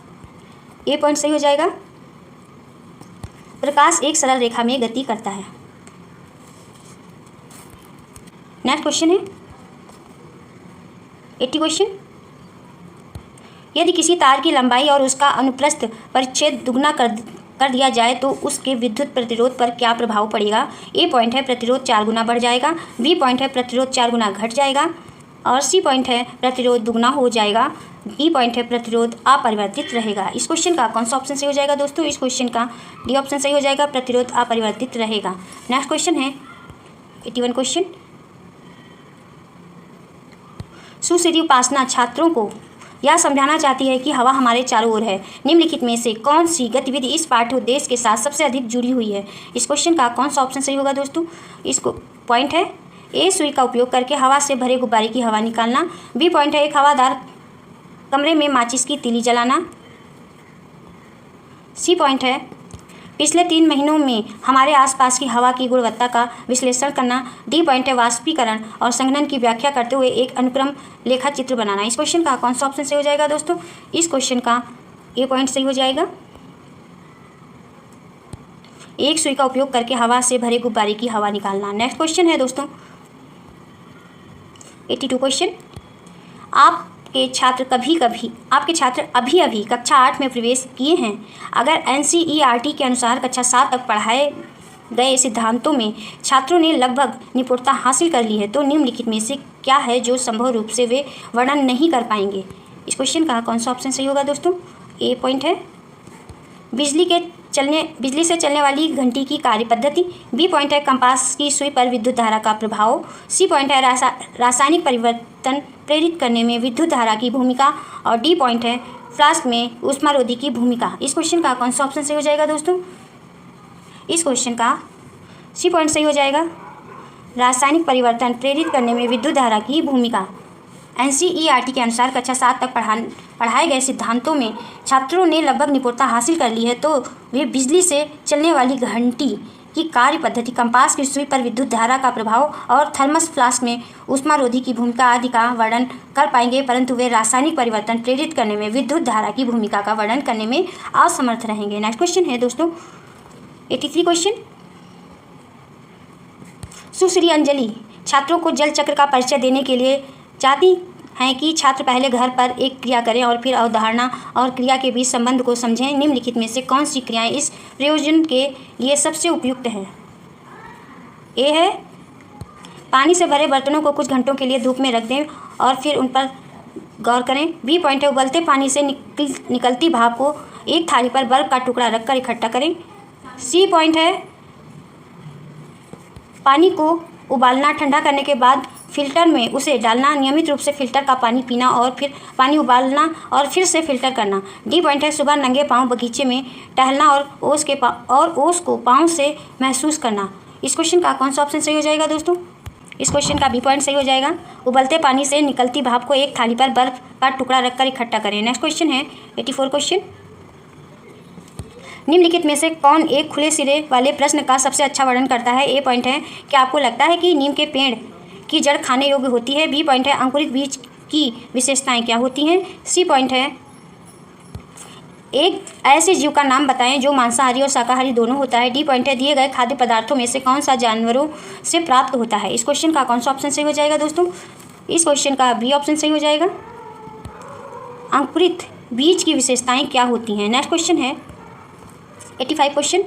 ए पॉइंट सही हो जाएगा, प्रकाश एक सरल रेखा में गति करता है। नेक्स्ट क्वेश्चन है 80 क्वेश्चन। यदि किसी तार की लंबाई और उसका अनुप्रस्थ परिच्छेद दुगना कर दिया जाए तो उसके विद्युत प्रतिरोध पर क्या प्रभाव पड़ेगा? ए पॉइंट है प्रतिरोध 4 गुना बढ़ जाएगा। बी पॉइंट है प्रतिरोध 4 गुना घट जाएगा और सी पॉइंट है प्रतिरोध दुगना हो जाएगा। डी पॉइंट है प्रतिरोध अपरिवर्तित रहेगा। इस क्वेश्चन का कौन सा ऑप्शन सही हो जाएगा दोस्तों? इस क्वेश्चन का डी ऑप्शन सही हो जाएगा, प्रतिरोध अपरिवर्तित रहेगा। नेक्स्ट क्वेश्चन है 81 क्वेश्चन। सुश्री उपासना छात्रों को यह समझाना चाहती है कि हवा हमारे चारों ओर है। निम्नलिखित में से कौन सी गतिविधि इस पाठ्योद्देश्य के साथ सबसे अधिक जुड़ी हुई है? इस क्वेश्चन का कौन सा ऑप्शन सही होगा दोस्तों? इसको पॉइंट है ए सुई का उपयोग करके हवा से भरे गुब्बारे की हवा निकालना। बी पॉइंट है एक हवादार कमरे में माचिस की तीली जलाना। सी पॉइंट है पिछले 3 महीनों में हमारे आसपास की हवा की गुणवत्ता का विश्लेषण करना। डी पॉइंट है वाष्पीकरण और संघनन की व्याख्या करते हुए एक अनुक्रम लेखा चित्र बनाना। इस क्वेश्चन का कौन सा ऑप्शन सही हो जाएगा दोस्तों? इस क्वेश्चन का ए पॉइंट सही हो जाएगा, एक सुई का उपयोग करके हवा से भरे गुब्बारे की हवा निकालना। नेक्स्ट क्वेश्चन है दोस्तों 82 क्वेश्चन। आपके आपके छात्र अभी अभी कक्षा 8 में प्रवेश किए हैं, अगर NCERT के अनुसार कक्षा 7 तक पढ़ाए गए सिद्धांतों में छात्रों ने लगभग निपुणता हासिल कर ली है, तो निम्नलिखित में से क्या है जो संभव रूप से वे वर्णन नहीं कर पाएंगे। इस क्वेश्चन का कौन सा ऑप्शन सही होगा दोस्तों? ए पॉइंट है बिजली से चलने वाली घंटी की कार्य पद्धति, बी पॉइंट है कंपास की सुई पर विद्युत धारा का प्रभाव, सी पॉइंट है रासायनिक परिवर्तन प्रेरित करने में विद्युत धारा की भूमिका, और डी पॉइंट है फ्लास्क में ऊष्मारोधी की भूमिका। इस क्वेश्चन का कौन सा ऑप्शन सही हो जाएगा दोस्तों? इस क्वेश्चन का सी पॉइंट सही हो जाएगा, रासायनिक परिवर्तन प्रेरित करने में विद्युत धारा की भूमिका। NCERT के अनुसार कक्षा 7 तक पढ़ाए गए सिद्धांतों में छात्रों ने लगभग निपुणता हासिल कर ली है, तो वे बिजली से चलने वाली घंटी की कार्य पद्धति, कंपास की सुई पर विद्युत धारा का प्रभाव और थर्मस फ्लास्क में ऊष्मारोधी की भूमिका आदि का वर्णन कर पाएंगे, परंतु वे रासायनिक परिवर्तन प्रेरित करने में विद्युत धारा की भूमिका का वर्णन करने में असमर्थ रहेंगे। नेक्स्ट क्वेश्चन है दोस्तों 83 क्वेश्चन। सुश्री अंजलि छात्रों को जल चक्र का परिचय देने के लिए चाहती हैं कि छात्र पहले घर पर एक क्रिया करें और फिर अवधारणा और क्रिया के बीच संबंध को समझें। निम्नलिखित में से कौन सी क्रियाएं इस प्रयोजन के लिए सबसे उपयुक्त हैं? ए है पानी से भरे बर्तनों को कुछ घंटों के लिए धूप में रख दें और फिर उन पर गौर करें। बी पॉइंट है उबलते पानी से निकलती भाप को एक थाली पर बर्फ का टुकड़ा रखकर इकट्ठा करें। सी पॉइंट है पानी को उबालना, ठंडा करने के बाद फिल्टर में उसे डालना, नियमित रूप से फिल्टर का पानी पीना और फिर पानी उबालना और फिर से फिल्टर करना। डी पॉइंट है सुबह नंगे पांव बगीचे में टहलना और ओस को पांव से महसूस करना। इस क्वेश्चन का कौन सा ऑप्शन सही हो जाएगा दोस्तों? इस क्वेश्चन का बी पॉइंट सही हो जाएगा, उबलते पानी से निकलती भाप को एक थाली पर बर्फ का टुकड़ा रखकर इकट्ठा करें। नेक्स्ट क्वेश्चन है 84 क्वेश्चन। निम्नलिखित में से कौन एक खुले सिरे वाले प्रश्न का सबसे अच्छा वर्णन करता है? ए पॉइंट है क्या आपको लगता है कि नीम के पेड़ की जड़ खाने योग्य होती है? बी पॉइंट है अंकुरित बीज की विशेषताएं क्या होती हैं? सी पॉइंट है एक ऐसे जीव का नाम बताएं जो मांसाहारी और शाकाहारी दोनों होता है। डी पॉइंट है दिए गए खाद्य पदार्थों में से कौन सा जानवरों से प्राप्त होता है? इस क्वेश्चन का कौन सा ऑप्शन सही हो जाएगा दोस्तों? इस क्वेश्चन का बी ऑप्शन सही हो जाएगा, अंकुरित बीज की विशेषताएं क्या होती हैं। नेक्स्ट क्वेश्चन है 85 क्वेश्चन।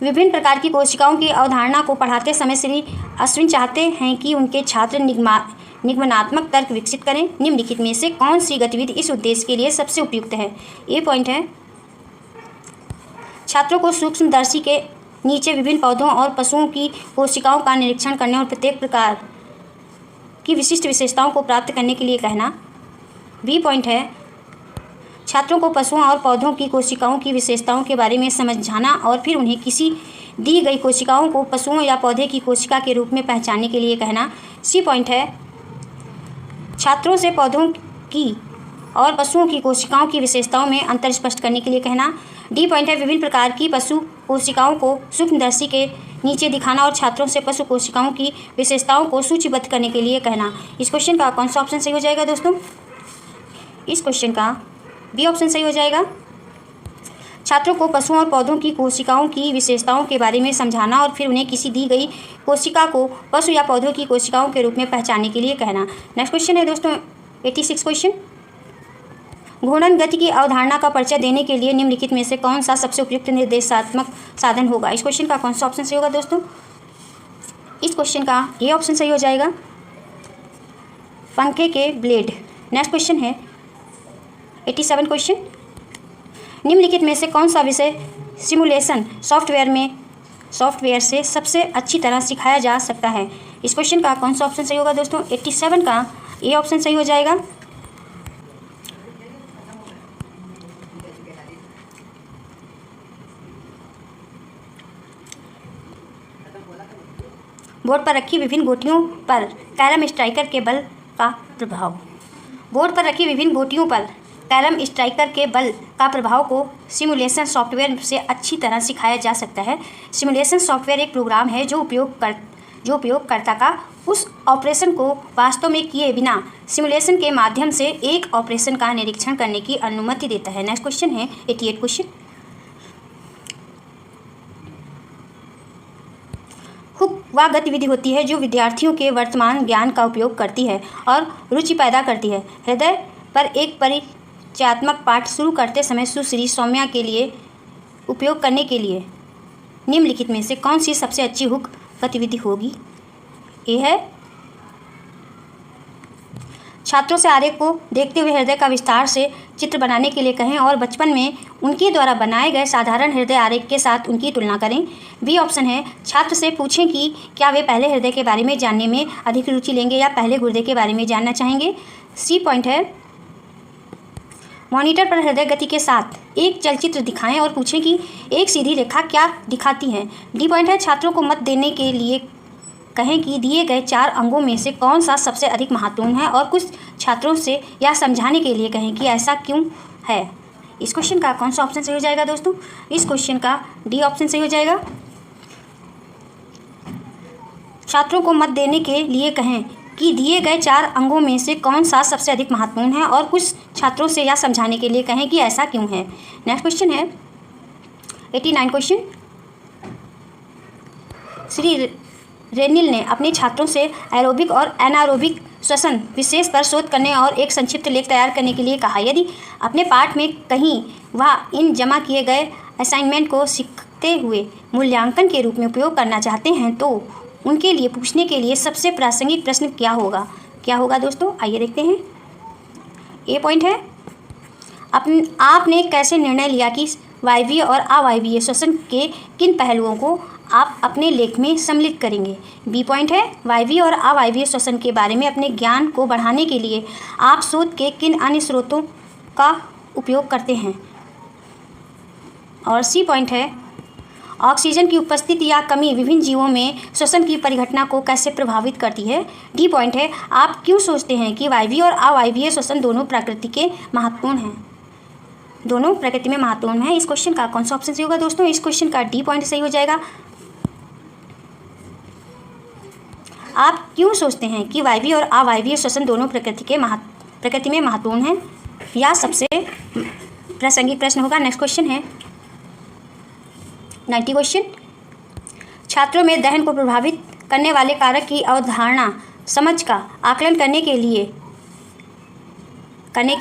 विभिन्न प्रकार की कोशिकाओं की अवधारणा को पढ़ाते समय श्री अश्विन चाहते हैं कि उनके छात्र निगमनात्मक तर्क विकसित करें। निम्नलिखित में से कौन सी गतिविधि इस उद्देश्य के लिए सबसे उपयुक्त है? ए पॉइंट है छात्रों को सूक्ष्मदर्शी के नीचे विभिन्न पौधों और पशुओं की कोशिकाओं का निरीक्षण करने और प्रत्येक प्रकार की विशिष्ट विशेषताओं को प्राप्त करने के लिए कहना। बी पॉइंट है छात्रों को पशुओं और पौधों की कोशिकाओं की विशेषताओं के बारे में समझाना और फिर उन्हें किसी दी गई कोशिकाओं को पशुओं या पौधे की कोशिका के रूप में पहचानने के लिए कहना। सी पॉइंट है छात्रों से पौधों की और पशुओं की कोशिकाओं की विशेषताओं में अंतर स्पष्ट करने के लिए कहना। डी पॉइंट है विभिन्न प्रकार की पशु कोशिकाओं को सूक्ष्मदर्शी के नीचे दिखाना और छात्रों से पशु कोशिकाओं की विशेषताओं को सूचीबद्ध करने के लिए कहना। इस क्वेश्चन का कौन सा ऑप्शन सही हो जाएगा दोस्तों? इस क्वेश्चन का बी ऑप्शन सही हो जाएगा, छात्रों को पशुओं और पौधों की कोशिकाओं की विशेषताओं के बारे में समझाना और फिर उन्हें किसी दी गई कोशिका को पशु या पौधों की कोशिकाओं के रूप में पहचानने के लिए कहना। नेक्स्ट क्वेश्चन है दोस्तों 86 क्वेश्चन। घूर्णन गति की अवधारणा का परिचय देने के लिए निम्नलिखित में से कौन सा सबसे उपयुक्त निर्देशात्मक साधन होगा? इस क्वेश्चन का कौन सा ऑप्शन सही होगा दोस्तों? इस क्वेश्चन का ए ऑप्शन सही हो जाएगा, पंखे के ब्लेड। नेक्स्ट क्वेश्चन है 87 क्वेश्चन। निम्नलिखित में से कौन सा विषय सिमुलेशन सॉफ्टवेयर से सबसे अच्छी तरह सिखाया जा सकता है? इस क्वेश्चन का कौन सा ऑप्शन सही होगा दोस्तों? 87 का ए ऑप्शन सही हो जाएगा, बोर्ड पर रखी विभिन्न गोटियों पर कैरम स्ट्राइकर के बल का प्रभाव। बोर्ड पर रखी विभिन्न गोटियों पर कैरम स्ट्राइकर के बल का प्रभाव को सिमुलेशन सॉफ्टवेयर से अच्छी तरह सिखाया जा सकता है। सिमुलेशन सॉफ्टवेयर एक प्रोग्राम है जो उपयोगकर्ता का उस ऑपरेशन को वास्तव में किए बिना सिमुलेशन के माध्यम से एक ऑपरेशन का निरीक्षण करने की अनुमति देता है। नेक्स्ट क्वेश्चन है 88 क्वेश्चन। हुक वह गतिविधि होती है जो विद्यार्थियों के वर्तमान ज्ञान का उपयोग करती है और रुचि पैदा करती है। हृदय पर एक परिचयात्मक पाठ शुरू करते समय सुश्री सौम्या के लिए उपयोग करने के लिए निम्नलिखित में से कौन सी सबसे अच्छी हुक गतिविधि होगी? ये है छात्रों से आरेख को देखते हुए हृदय का विस्तार से चित्र बनाने के लिए कहें और बचपन में उनके द्वारा बनाए गए साधारण हृदय आरेख के साथ उनकी तुलना करें। बी ऑप्शन है, छात्र से पूछें कि क्या वे पहले हृदय के बारे में जानने में अधिक रुचि लेंगे या पहले गुर्दे के बारे में जानना चाहेंगे। सी पॉइंट है, मॉनिटर पर हृदय गति के साथ एक चलचित्र दिखाएं और पूछें कि एक सीधी रेखा क्या दिखाती है। डी पॉइंट है, छात्रों को मत देने के लिए कहें कि दिए गए 4 अंगों में से कौन सा सबसे अधिक महत्वपूर्ण है और कुछ छात्रों से यह समझाने के लिए कहें कि ऐसा क्यों है। इस क्वेश्चन का कौन सा ऑप्शन सही हो जाएगा दोस्तों? इस क्वेश्चन का डी ऑप्शन सही हो जाएगा। छात्रों को मत देने के लिए कहें कि दिए गए 4 अंगों में से कौन सा सबसे अधिक महत्वपूर्ण है और कुछ छात्रों से यह समझाने के लिए कहें कि ऐसा क्यों है। नेक्स्ट क्वेश्चन है 89 क्वेश्चन। श्री रेनिल ने अपने छात्रों से एरोबिक और एनारोबिक श्वसन विशेष पर शोध करने और एक संक्षिप्त लेख तैयार करने के लिए कहा। यदि अपने पाठ में कहीं वह इन जमा किए गए असाइनमेंट को सीखते हुए मूल्यांकन के रूप में उपयोग करना चाहते हैं तो उनके लिए पूछने के लिए सबसे प्रासंगिक प्रश्न क्या होगा दोस्तों? आइए देखते हैं। ए पॉइंट है, आपने कैसे निर्णय लिया कि वायवीय और अवायवीय श्वसन के किन पहलुओं को आप अपने लेख में सम्मिलित करेंगे। बी पॉइंट है, वायवीय और अवायवीय श्वसन के बारे में अपने ज्ञान को बढ़ाने के लिए आप शोध के किन अन्य स्रोतों का उपयोग करते हैं। और सी पॉइंट है, ऑक्सीजन की उपस्थिति या कमी विभिन्न जीवों में श्वसन की परिघटना को कैसे प्रभावित करती है। डी पॉइंट है, आप क्यों सोचते हैं कि वायवीय और अवायवीय श्वसन दोनों प्रकृति में महत्वपूर्ण है। इस क्वेश्चन का कौन सा ऑप्शन सही होगा दोस्तों? इस क्वेश्चन का डी पॉइंट सही हो जाएगा। आप क्यों सोचते हैं कि वायवीय और अवायवीय श्वसन दोनों प्रकृति में महत्वपूर्ण है, या सबसे प्रासंगिक प्रश्न होगा। नेक्स्ट क्वेश्चन है 90 क्वेश्चन। छात्रों में दहन को प्रभावित करने वाले कारक की अवधारणा समझ का आकलन करने के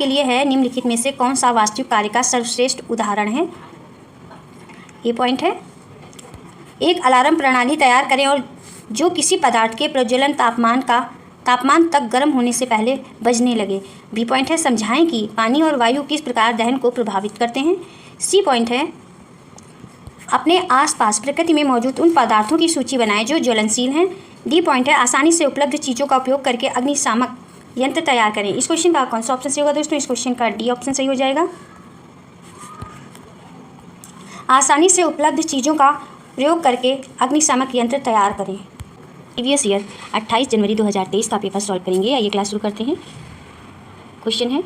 लिए है निम्नलिखित में से कौन सा वास्तविक कार्य का सर्वश्रेष्ठ उदाहरण है। ये पॉइंट है, एक अलार्म प्रणाली तैयार करें और जो किसी पदार्थ के प्रज्वलन तापमान तक गर्म होने से पहले बजने लगे। बी पॉइंट है, समझाएं कि पानी और वायु किस प्रकार दहन को प्रभावित करते हैं। सी पॉइंट है, अपने आसपास प्रकृति में मौजूद उन पदार्थों की सूची बनाएं जो ज्वलनशील हैं। डी पॉइंट है, आसानी से उपलब्ध चीज़ों का उपयोग करके अग्निशामक यंत्र तैयार करें। इस क्वेश्चन का कौन सा ऑप्शन सही होगा दोस्तों? इस क्वेश्चन का डी ऑप्शन सही हो जाएगा। आसानी से उपलब्ध चीज़ों का प्रयोग करके अग्निशामक यंत्र तैयार करें। प्रीवियस ईयर 28 जनवरी 2023 का पेपर सॉल्व करेंगे। आइए क्लास शुरू करते हैं। क्वेश्चन है,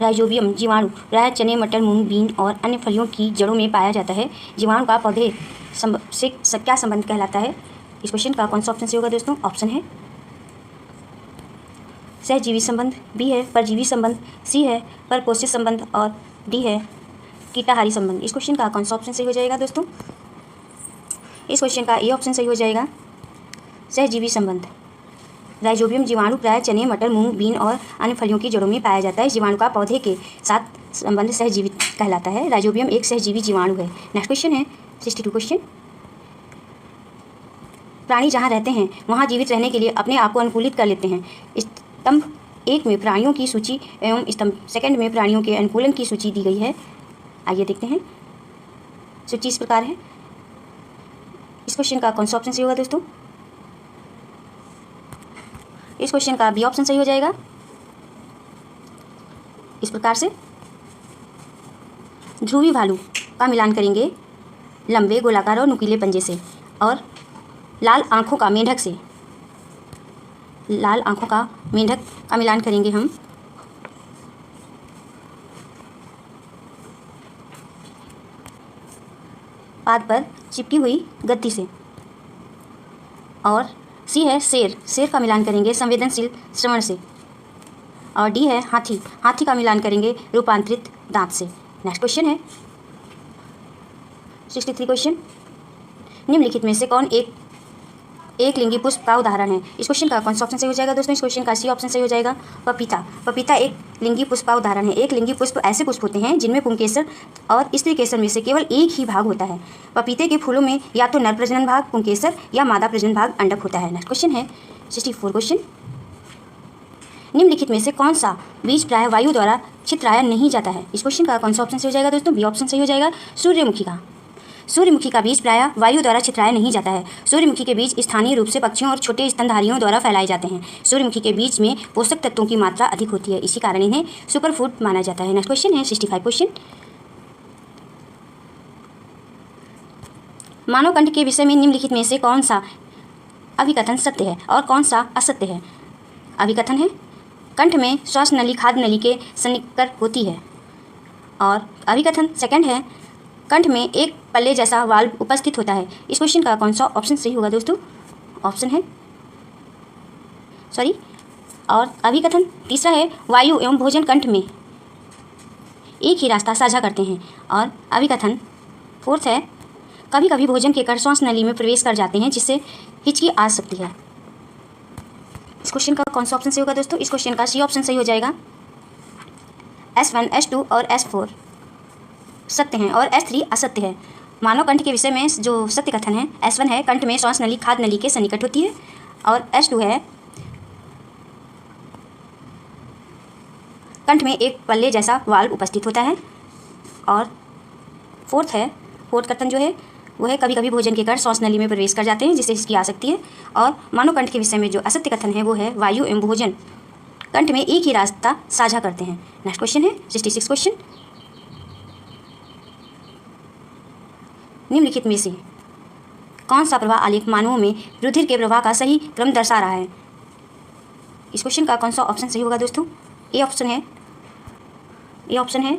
राइजोबियम जीवाणु प्रायः चने, मटर, मूंग, बीन और अन्य फलियों की जड़ों में पाया जाता है। जीवाणु का पौधे से क्या संबंध कहलाता है। इस क्वेश्चन का कौन सा ऑप्शन सही होगा दोस्तों? ऑप्शन है सहजीवी संबंध, बी है परजीवी संबंध, सी है परपोषित संबंध और डी है कीटाहारी संबंध। इस क्वेश्चन का कौन सा ऑप्शन सही हो जाएगा दोस्तों? इस क्वेश्चन का ए ऑप्शन सही हो जाएगा, सहजीवी संबंध। राइजोबियम जीवाणु प्रायः चने, मटर, मूंग, बीन और अन्य फलियों की जड़ों में पाया जाता है। जीवाणु का पौधे के साथ संबंध सहजीवी कहलाता है। राइजोबियम एक सहजीवी जीवाणु है। नेक्स्ट क्वेश्चन है 62 क्वेश्चन। प्राणी जहाँ रहते हैं वहाँ जीवित रहने के लिए अपने आप को अनुकूलित कर लेते हैं। स्तंभ 1 में प्राणियों की सूची एवं स्तंभ 2 में प्राणियों के अनुकूलन की सूची दी गई है। आइए देखते हैं। सूची इस प्रकार है। इस क्वेश्चन का कौन सा ऑप्शन सही होगा दोस्तों? इस क्वेश्चन का बी ऑप्शन सही हो जाएगा। इस प्रकार से ध्रुवी भालू का मिलान करेंगे लंबे, गोलाकार और नुकीले पंजे से, और लाल आँखों का मेंढक का मिलान करेंगे हम पाद पर चिपकी हुई गद्दी से। और सी है शेर का मिलान करेंगे संवेदनशील श्रवण से। और डी है हाथी का मिलान करेंगे रूपांतरित दांत से। नेक्स्ट क्वेश्चन है 63 क्वेश्चन। निम्नलिखित में से कौन एक लिंगी पुष्प का उदाहरण है? इस क्वेश्चन का कौन सा ऑप्शन सही हो जाएगा दोस्तों? इस क्वेश्चन का सी ऑप्शन सही हो जाएगा। पपीता। पपीता एक लिंगी पुष्प का उदाहरण है। एक लिंगी पुष्प ऐसे पुष्प होते हैं जिनमें पुंकेसर और स्त्री केसर में से केवल एक ही भाग होता है। पपीते के फूलों में या तो नर प्रजनन भाग पुंकेसर या मादा प्रजनन भाग अंडक होता है। नेक्स्ट क्वेश्चन है 64 क्वेश्चन। निम्नलिखित में से कौन सा बीज प्राय वायु द्वारा छितराया नहीं जाता है? इस क्वेश्चन का कौन सा ऑप्शन सही हो जाएगा दोस्तों? बी ऑप्शन सही हो जाएगा। सूर्यमुखी का। सूर्यमुखी का बीज प्रायः वायु द्वारा छितराया नहीं जाता है। सूर्यमुखी के बीज स्थानीय रूप से पक्षियों और छोटे स्तनधारियों द्वारा फैलाए जाते हैं। सूर्यमुखी के बीज में पोषक तत्वों की मात्रा अधिक होती है, इसी कारण इन्हें सुपर फूड माना जाता है। नेक्स्ट क्वेश्चन है 65 क्वेश्चन। मानव कंठ के विषय में निम्नलिखित में से कौन सा अभिकथन सत्य है और कौन सा असत्य है? अभिकथन है कंठ में श्वास नली खाद्य नली के सन्निकट होती है, और अभिकथन सेकंड है कंठ में एक पल्ले जैसा वाल्व उपस्थित होता है। इस क्वेश्चन का कौन सा ऑप्शन सही होगा दोस्तों? ऑप्शन है और अभिकथन तीसरा है वायु एवं भोजन कंठ में एक ही रास्ता साझा करते हैं, और अभिकथन फोर्थ है कभी कभी भोजन के कण श्वास नली में प्रवेश कर जाते हैं जिससे हिचकी आ सकती है। इस क्वेश्चन का कौन सा ऑप्शन सही होगा दोस्तों? इस क्वेश्चन का सी ऑप्शन सही हो जाएगा। S1, S2 और S4 सत्य हैं और S3 असत्य है। मानव कंठ के विषय में जो सत्य कथन है, S1 है कंठ में श्वास नली खाद्य नली के सन्निकट होती है, और S2 है कंठ में एक पल्ले जैसा वाल्व उपस्थित होता है, और फोर्थ कथन जो है वो है कभी कभी भोजन के कण श्वास नली में प्रवेश कर जाते हैं जिससे हिचकी आ सकती है। और मानव कंठ के विषय में जो असत्य कथन है वो है वायु एवं भोजन कंठ में एक ही रास्ता साझा करते हैं। नेक्स्ट क्वेश्चन है 66 क्वेश्चन। निम्नलिखित में से कौन सा प्रवाह आलेख मानवों में रुधिर के प्रवाह का सही क्रम दर्शा रहा है? इस क्वेश्चन का कौन सा ऑप्शन सही होगा दोस्तों? ए ऑप्शन है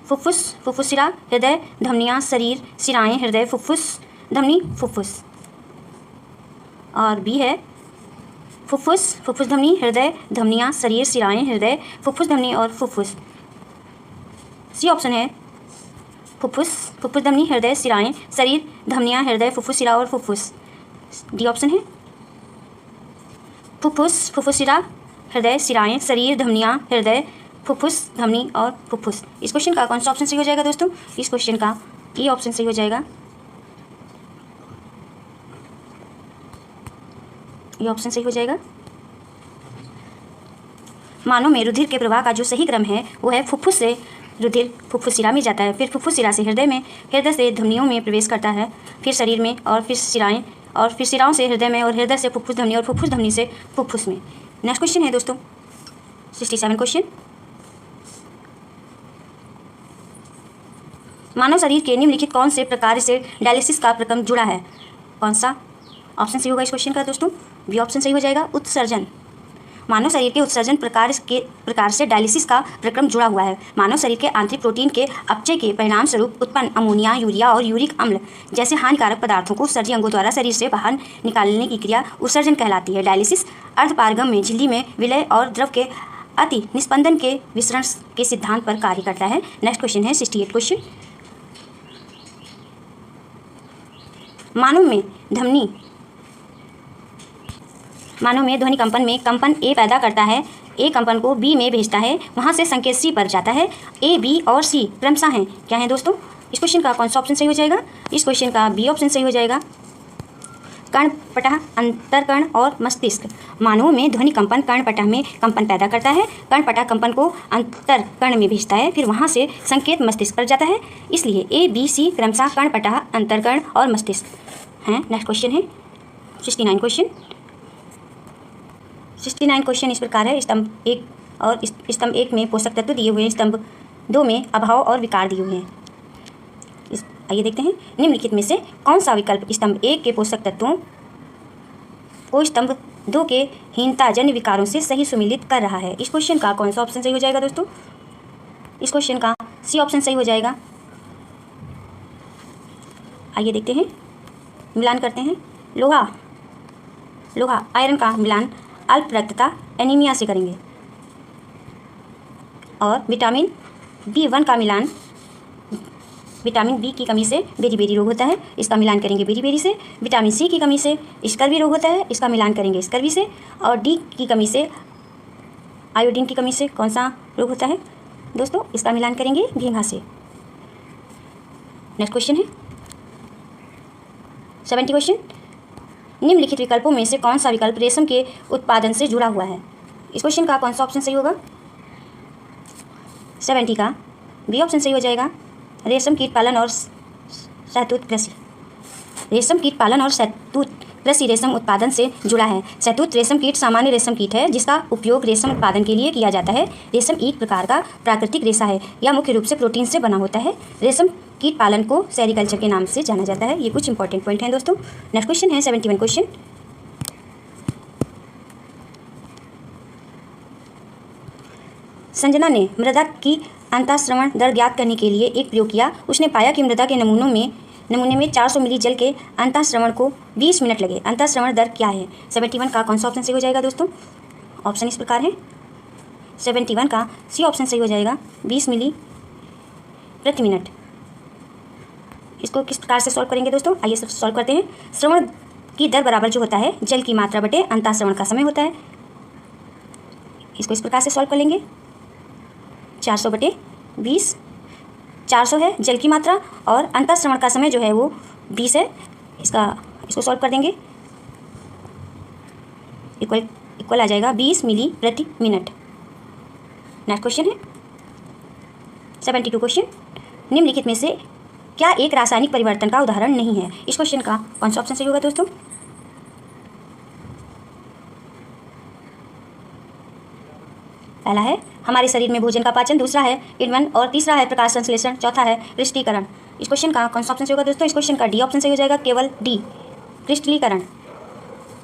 फुफ्फुस, फुफ्फुस शिरा, हृदय, धमनियाँ, शरीर, शिराएं, हृदय, फुफ्फुस, धमनी, फुफ्फुस। और बी है फुफ्फुस, फुफ्फुस धमनी, हृदय, धमनियाँ, शरीर, शिराएं, हृदय, फुफ्फुस धमनी और फुफ्फुस। सी ऑप्शन है फुफ्फुस, फुफ्फुस धमनी, हृदय, शिराएं, शरीर, धमनियाँ, हृदय, फुफ्फुस शिरा और फुफ्फुस। डी ऑप्शन है फुफ्फुस, फुफ्फुस शिरा, हृदय, शिराएं, शरीर, धमनियाँ, हृदय, फुफ्फुस धमनी और फुफ्फुस। इस क्वेश्चन का कौन सा ऑप्शन सही हो जाएगा दोस्तों? इस क्वेश्चन का ये ऑप्शन सही हो जाएगा। ये ऑप्शन सही हो जाएगा। मानव में रुधिर के प्रवाह का जो सही क्रम है वो है फुफ्फुस से रुधिर फुफ्फुस शिरा में जाता है, फिर फुफ्फुस शिरा से हृदय में, हृदय से धमनियों में प्रवेश करता है, फिर शरीर में, और फिर शिराएं, और फिर शिराओं से हृदय में, और हृदय से फुफ्फुस धमनी, और फुफ्फुस धमनी से फुफ्फुस में। नेक्स्ट क्वेश्चन है दोस्तों 67 क्वेश्चन। मानव शरीर के निम्नलिखित कौन से प्रकार से डायलिसिस का प्रक्रम जुड़ा है? कौन सा ऑप्शन सही होगा इस क्वेश्चन का दोस्तों? बी ऑप्शन सही हो जाएगा। उत्सर्जन। मानव शरीर के उत्सर्जन प्रकार से डायलिसिस का प्रक्रम जुड़ा हुआ है। मानव शरीर के आंतरिक प्रोटीन के अपचय के परिणाम स्वरूप उत्पन्न अमोनिया, यूरिया और यूरिक अम्ल जैसे हानिकारक पदार्थों को उत्सर्जी अंगों द्वारा शरीर से बाहर निकालने की क्रिया उत्सर्जन कहलाती है। डायलिसिस अर्धपारगम में झिल्ली में विलय और द्रव के अति निस्पंदन के विसरण के सिद्धांत पर कार्य करता है। नेक्स्ट क्वेश्चन है 68 क्वेश्चन। मानव में ध्वनि कंपन में कंपन ए पैदा करता है, ए कंपन को बी में भेजता है, वहाँ से संकेत सी पर जाता है। ए, बी और सी क्रमशः हैं क्या है दोस्तों? इस क्वेश्चन का कौन सा ऑप्शन सही हो जाएगा? इस क्वेश्चन का बी ऑप्शन सही हो जाएगा। कर्णपटह, अंतरकर्ण और मस्तिष्क। मानवों में ध्वनि कंपन कर्णपटह में कंपन पैदा करता है, कर्णपटह कंपन को अंतरकर्ण में भेजता है, फिर वहाँ से संकेत मस्तिष्क पर जाता है। इसलिए ए, बी, सी क्रमशः कर्णपटह, अंतरकर्ण और मस्तिष्क हैं। नेक्स्ट क्वेश्चन है 69 क्वेश्चन। 69 क्वेश्चन इस प्रकार है। स्तंभ 1 और स्तंभ 1 में पोषक तत्व दिए हुए हैं, स्तंभ 2 में अभाव और विकार दिए हुए हैं। आइए देखते हैं निम्नलिखित में से कौन सा विकल्प स्तंभ 1 के पोषक तत्वों को स्तंभ 2 के हीनताजन्य विकारों से सही सुमिलित कर रहा है। इस क्वेश्चन का कौन सा ऑप्शन सही हो जाएगा दोस्तों? इस क्वेश्चन का सी ऑप्शन सही हो जाएगा। आइए देखते हैं, मिलान करते हैं। लोहा आयरन का मिलान अल्प रक्तता एनीमिया से करेंगे, और विटामिन B1 का मिलान विटामिन बी की कमी से बेरी रोग होता है, इसका मिलान करेंगे बेरी से। विटामिन सी की कमी से स्कर्वी रोग होता है, इसका मिलान करेंगे स्कर्वी से। और डी की कमी से, आयोडीन की कमी से कौन सा रोग होता है दोस्तों, इसका मिलान करेंगे घेंघा से। नेक्स्ट क्वेश्चन है 70 क्वेश्चन। निम्नलिखित विकल्पों में से कौन सा विकल्प रेशम के उत्पादन से जुड़ा हुआ है। इस क्वेश्चन का कौन सा ऑप्शन सही होगा। 70 का बी ऑप्शन सही हो जाएगा। रेशम कीट पालन और शहतूत कृषि। रेशम कीट पालन और शहतूत कृषि रेशम उत्पादन से जुड़ा है। शहतूत रेशम कीट सामान्य रेशम कीट है जिसका उपयोग रेशम उत्पादन के लिए किया जाता है। रेशम एक प्रकार का प्राकृतिक रेशा है। यह मुख्य रूप से प्रोटीन से बना होता है। रेशम कीट पालन को सेरीकल्चर के नाम से जाना जाता है। ये कुछ इंपॉर्टेंट पॉइंट हैं दोस्तों। नेक्स्ट क्वेश्चन है 71 क्वेश्चन। संजना ने मृदा की अंतःस्रवण दर ज्ञात करने के लिए एक प्रयोग किया। उसने पाया कि मृदा के नमूने में 400 मिली जल के अंतःस्रवण को 20 मिनट लगे। अंतःस्रवण दर क्या है। 71 का कौन सा ऑप्शन सही हो जाएगा दोस्तों। ऑप्शन इस प्रकार है। 71 का सी ऑप्शन सही हो जाएगा, 20 मिली प्रति मिनट। इसको किस प्रकार से सॉल्व करेंगे दोस्तों, आइए सॉल्व करते हैं। श्रवण की दर बराबर जो होता है जल की मात्रा बटे अंतःस्रवण का समय होता है। इसको इस प्रकार से सॉल्व कर लेंगे। 400 बटे 20, 400 है जल की मात्रा और अंतःस्रवण का समय जो है वो 20 है। इसको सॉल्व कर देंगे। इक्वल आ जाएगा 20 मिली प्रति मिनट। नेक्स्ट क्वेश्चन है 72 क्वेश्चन। निम्नलिखित में से क्या एक रासायनिक परिवर्तन का उदाहरण नहीं है। इस क्वेश्चन का कौन सा ऑप्शन सही होगा दोस्तों। पहला है हमारे शरीर में भोजन का पाचन, दूसरा है किण्वन और तीसरा है प्रकाश संश्लेषण, चौथा है क्रिस्टलीकरण। इस क्वेश्चन का कौन सा ऑप्शन सही होगा दोस्तों। इस क्वेश्चन का डी ऑप्शन सही हो जाएगा, केवल डी क्रिस्टलीकरण।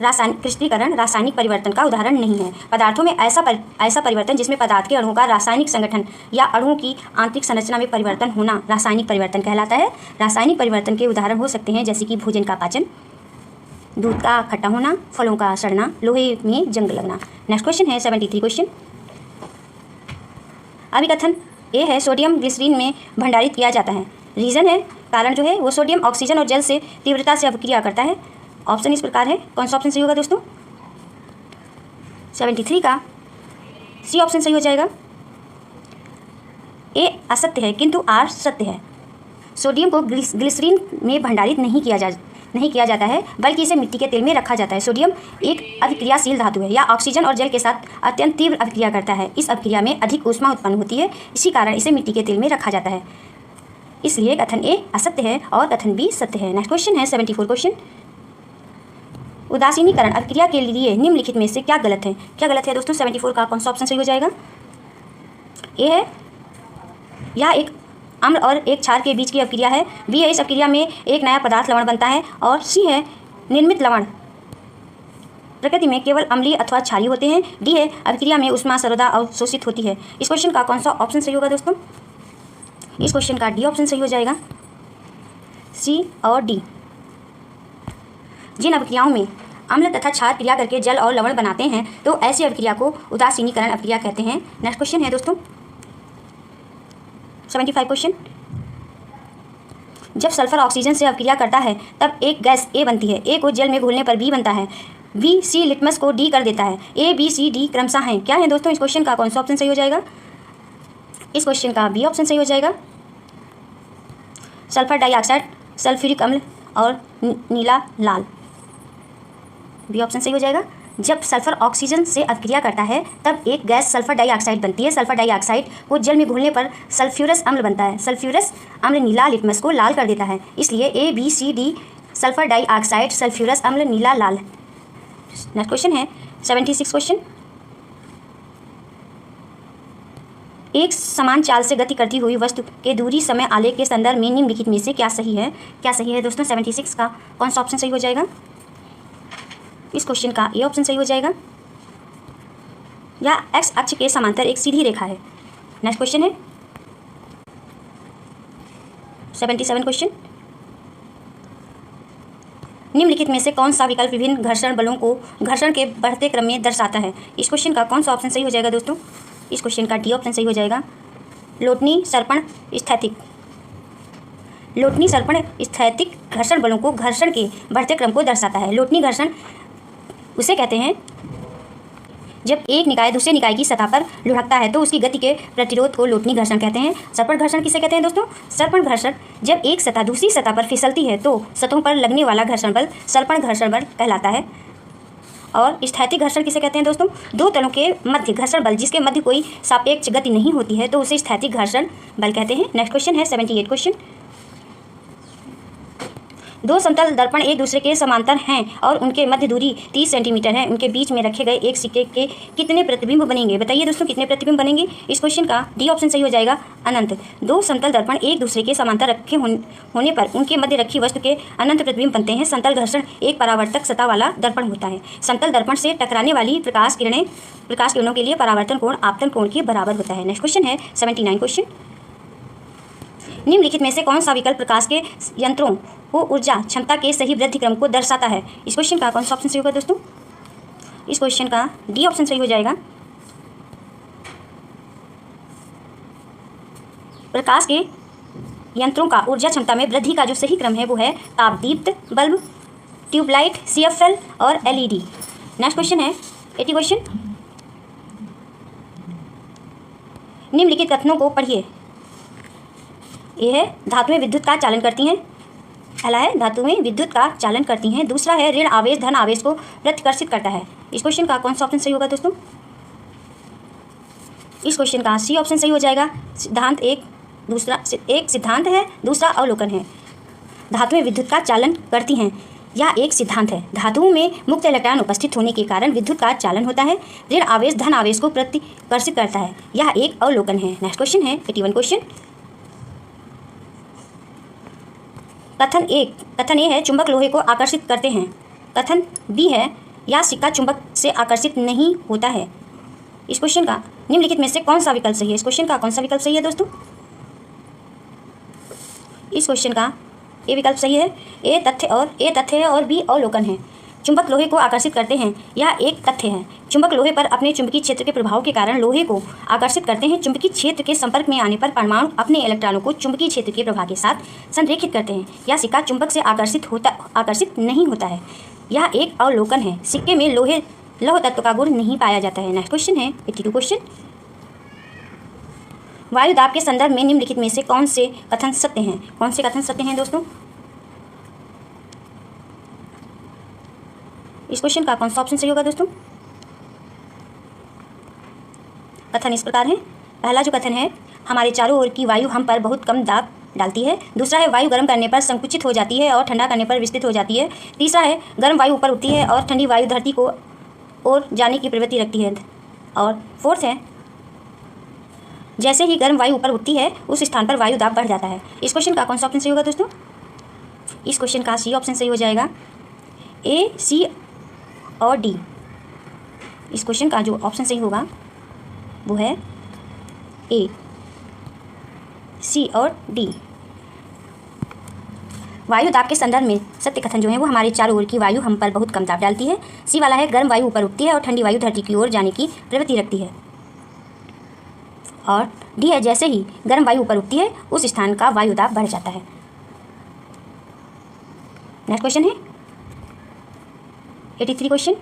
क्रिस्टलीकरण रासायनिक परिवर्तन का उदाहरण नहीं है। पदार्थों में ऐसा परिवर्तन जिसमें पदार्थ के अणुओं का रासायनिक संगठन या अणुओं की आंतरिक संरचना में परिवर्तन होना रासायनिक परिवर्तन कहलाता है। रासायनिक परिवर्तन के उदाहरण हो सकते हैं जैसे कि भोजन का पाचन, दूध का खट्टा होना, फलों का सड़ना, लोहे में जंग लगना। नेक्स्ट क्वेश्चन है 73 क्वेश्चन। अभिकथन ए है सोडियम ग्लिसरीन में भंडारित किया जाता है। रीज़न है, कारण जो है वो सोडियम ऑक्सीजन और जल से तीव्रता से अभिक्रिया करता है। ऑप्शन इस प्रकार है। कौन सा ऑप्शन सही होगा दोस्तों। 73 का सी ऑप्शन सही हो जाएगा। ए असत्य है किंतु आर सत्य है। सोडियम को ग्लिसरीन में भंडारित नहीं किया जाता है बल्कि इसे मिट्टी के तेल में रखा जाता है। सोडियम एक अभिक्रियाशील धातु है। यह ऑक्सीजन और जल के साथ अत्यंत तीव्र अभिक्रिया करता है। इस अभिक्रिया में अधिक ऊष्मा उत्पन्न होती है, इसी कारण इसे मिट्टी के तेल में रखा जाता है। इसलिए कथन ए असत्य है और कथन बी सत्य है। नेक्स्ट क्वेश्चन है 74 क्वेश्चन। उदासीनीकरण अभिक्रिया के लिए निम्नलिखित में से क्या गलत है। क्या गलत है दोस्तों। 74 का कौन सा ऑप्शन सही हो जाएगा। ए है यह एक अम्ल और एक क्षार के बीच की अभिक्रिया है। बी है इस अभिक्रिया में एक नया पदार्थ लवण बनता है। और सी है निर्मित लवण प्रकृति में केवल अम्लीय अथवा क्षारीय होते हैं। डी है अभिक्रिया में ऊष्मा सर्वदा अवशोषित होती है। इस क्वेश्चन का कौन सा ऑप्शन सही होगा दोस्तों। इस क्वेश्चन का डी ऑप्शन सही हो जाएगा, सी और डी। जिन अभिक्रियाओं में अम्ल तथा क्षार क्रिया करके जल और लवण बनाते हैं तो ऐसी अभिक्रिया को उदासीनीकरण अभिक्रिया कहते हैं। नेक्स्ट क्वेश्चन है दोस्तों 75 क्वेश्चन। जब सल्फर ऑक्सीजन से अभिक्रिया करता है तब एक गैस ए बनती है। ए को जल में घोलने पर बी बनता है। बी सी लिटमस को डी कर देता है। ए बी सी डी क्रमशः हैं। क्या है दोस्तों। इस क्वेश्चन का कौन सा ऑप्शन सही हो जाएगा। इस क्वेश्चन का बी ऑप्शन सही हो जाएगा। सल्फर डाइऑक्साइड, सल्फ्यूरिक अम्ल और नीला लाल, बी ऑप्शन सही हो जाएगा। जब सल्फर ऑक्सीजन से अभिक्रिया करता है तब एक गैस सल्फर डाइऑक्साइड बनती है। सल्फर डाइऑक्साइड को जल में घुलने पर सल्फ्यूरस अम्ल बनता है। सल्फ्यूरस अम्ल नीला लिटमस को लाल कर देता है। इसलिए A B C D sulphur dioxide, sulphurous अम्ल, नीला लाल। नेक्स्ट क्वेश्चन है 76 क्वेश्चन। एक समान चाल से गति करती हुई वस्तु के दूरी समय आलेख के संदर्भ में निम्नलिखित में से क्या सही है। क्या सही है दोस्तों। 76 का कौन सा ऑप्शन सही हो जाएगा। इस क्वेश्चन का ए ऑप्शन सही हो जाएगा। यह एक्स अक्ष के समांतर एक सीधी रेखा है। नेक्स्ट क्वेश्चन है 77 क्वेश्चन। निम्नलिखित में से कौन सा विकल्प विभिन्न घर्षण बलों को घर्षण के बढ़ते क्रम में दर्शाता है। इस क्वेश्चन का कौन सा ऑप्शन सही हो जाएगा दोस्तों। इस क्वेश्चन का डी ऑप्शन सही हो जाएगा, लोटनी सर्पण स्थैतिक। लोटनी सर्पण स्थैतिक घर्षण बलों को घर्षण के बढ़ते क्रम को दर्शाता है। लोटनी घर्षण उसे कहते हैं जब एक निकाय दूसरे निकाय की सतह पर लुढ़कता है तो उसकी गति के प्रतिरोध को लोटनी घर्षण कहते हैं। सर्पण घर्षण किसे कहते हैं दोस्तों? सर्पण घर्षण जब एक सतह दूसरी सतह पर फिसलती है तो सतहों पर लगने वाला घर्षण बल सर्पण घर्षण बल कहलाता है। और स्थैतिक घर्षण किसे कहते हैं दोस्तों? दो तलों के मध्य घर्षण बल जिसके मध्य कोई सापेक्ष गति नहीं होती है तो उसे स्थैतिक घर्षण बल कहते हैं। नेक्स्ट क्वेश्चन है 78 क्वेश्चन। दो समतल दर्पण एक दूसरे के समांतर हैं और उनके मध्य दूरी 30 सेंटीमीटर है। उनके बीच में रखे गए एक सिक्के के कितने प्रतिबिंब बनेंगे? बताइए दोस्तों कितने प्रतिबिंब बनेंगे? इस क्वेश्चन का डी ऑप्शन सही हो जाएगा, अनंत। दो समतल दर्पण एक दूसरे के समांतर रखे होने पर उनके मध्य रखी वस्तु के अनंत प्रतिबिंब बनते हैं। समतल घर्षण एक परावर्तक सतह वाला दर्पण होता है। समतल दर्पण से टकराने वाली प्रकाश किरणों के लिए परावर्तन कोण आपतन कोण के बराबर होता है। नेक्स्ट क्वेश्चन है 79 क्वेश्चन। निम्नलिखित में से कौन सा विकल्प प्रकाश के यंत्रों को ऊर्जा क्षमता के सही वृद्धि क्रम को दर्शाता है? इस क्वेश्चन का कौन सा ऑप्शन सही होगा दोस्तों? इस क्वेश्चन का डी ऑप्शन सही हो जाएगा। प्रकाश के यंत्रों का ऊर्जा क्षमता में वृद्धि का जो सही क्रम है वो है तापदीप्त बल्ब, ट्यूबलाइट, CFL और LED। नेक्स्ट क्वेश्चन है 80 क्वेश्चन। निम्नलिखित कथनों को पढ़िए। ये है धातुएं विद्युत का चालन करती हैं। पहला है धातुएं विद्युत का चालन करती हैं। दूसरा है ऋण आवेश धन आवेश को प्रतिकर्षित करता है। इस क्वेश्चन का कौन सा ऑप्शन सही होगा दोस्तों? इस क्वेश्चन का सी ऑप्शन सही हो जाएगा। सिद्धांत एक सिद्धांत है, दूसरा अवलोकन है। धातुएं विद्युत का चालन करती हैं, यह एक सिद्धांत है। धातुओं में मुक्त इलेक्ट्रॉन उपस्थित होने के कारण विद्युत का चालन होता है। ऋण आवेश धन आवेश को प्रतिकर्षित करता है, यह एक अवलोकन है। नेक्स्ट क्वेश्चन है 81 क्वेश्चन। कथन ए है चुंबक लोहे को आकर्षित करते हैं। कथन बी है या सिक्का चुंबक से आकर्षित नहीं होता है। इस क्वेश्चन का निम्नलिखित में से कौन सा विकल्प सही है? इस क्वेश्चन का कौन सा विकल्प सही है दोस्तों? इस क्वेश्चन का ए विकल्प सही है। ए तथ्य है और बी अवलोकन है। चुंबक लोहे को आकर्षित करते हैं, यह एक तथ्य है। चुंबक लोहे पर अपने चुंबकीय क्षेत्र के प्रभाव के कारण लोहे को आकर्षित करते हैं। चुंबकीय क्षेत्र के संपर्क में आने पर परमाणु अपने इलेक्ट्रॉनों को चुंबकीय क्षेत्र के प्रभाव के साथ संरेखित करते हैं। यह सिक्का चुंबक से आकर्षित नहीं होता है, यह एक अवलोकन है। सिक्के में लौह तत्व का गुण नहीं पाया जाता है। नेक्स्ट क्वेश्चन है 82 क्वेश्चन। वायु दाब के संदर्भ में निम्नलिखित में से कौन से कथन सत्य हैं? कौन से कथन सत्य हैं दोस्तों? इस क्वेश्चन का कौन सा ऑप्शन सही होगा दोस्तों? कथन इस प्रकार है। पहला जो कथन है, हमारे चारों ओर की वायु हम पर बहुत कम दाब डालती है। दूसरा है वायु गर्म करने पर संकुचित हो जाती है और ठंडा करने पर विस्तृत हो जाती है। तीसरा है गर्म वायु ऊपर उठती है और ठंडी वायु धरती को ओर जाने की प्रवृत्ति रखती है। और फोर्थ है जैसे ही गर्म वायु ऊपर उठती है उस स्थान पर वायु दाब बढ़ जाता है। इस क्वेश्चन का कौन सा ऑप्शन सही होगा दोस्तों? इस क्वेश्चन का सी ऑप्शन सही हो जाएगा। ए, सी और डी। इस क्वेश्चन का जो ऑप्शन सही होगा वो है ए, सी और डी। वायु दाब के संदर्भ में सत्य कथन जो है वो हमारे चारों ओर की वायु हम पर बहुत कम दाब डालती है। सी वाला है गर्म वायु ऊपर उठती है और ठंडी वायु धरती की ओर जाने की प्रवृत्ति रखती है। और डी है जैसे ही गर्म वायु ऊपर उठती है उस स्थान का वायु दाब बढ़ जाता है। नेक्स्ट क्वेश्चन है 83 क्वेश्चन।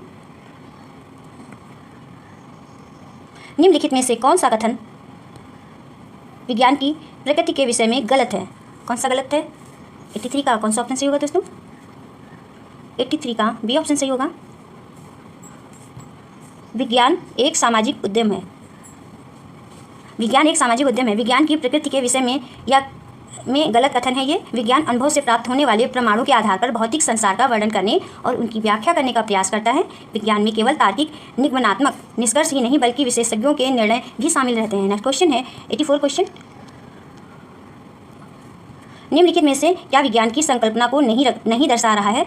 निम्नलिखित में से कौन सा कथन विज्ञान की प्रकृति के विषय में गलत है? कौन सा गलत है? 83 का कौन सा ऑप्शन सही होगा दोस्तों? 83 का बी ऑप्शन सही होगा। विज्ञान एक सामाजिक उद्यम है। विज्ञान एक सामाजिक उद्यम है। विज्ञान की प्रकृति के विषय में गलत कथन है ये। विज्ञान अनुभव से प्राप्त होने वाले प्रमाणों के आधार पर भौतिक संसार का वर्णन करने और उनकी व्याख्या करने का प्रयास करता है। विज्ञान में केवल तार्किक निगमनात्मक निष्कर्ष ही नहीं बल्कि विशेषज्ञों के निर्णय भी शामिल रहते हैं। नेक्स्ट क्वेश्चन है 84 क्वेश्चन। निम्नलिखित में से क्या विज्ञान की संकल्पना को नहीं दर्शा रहा है?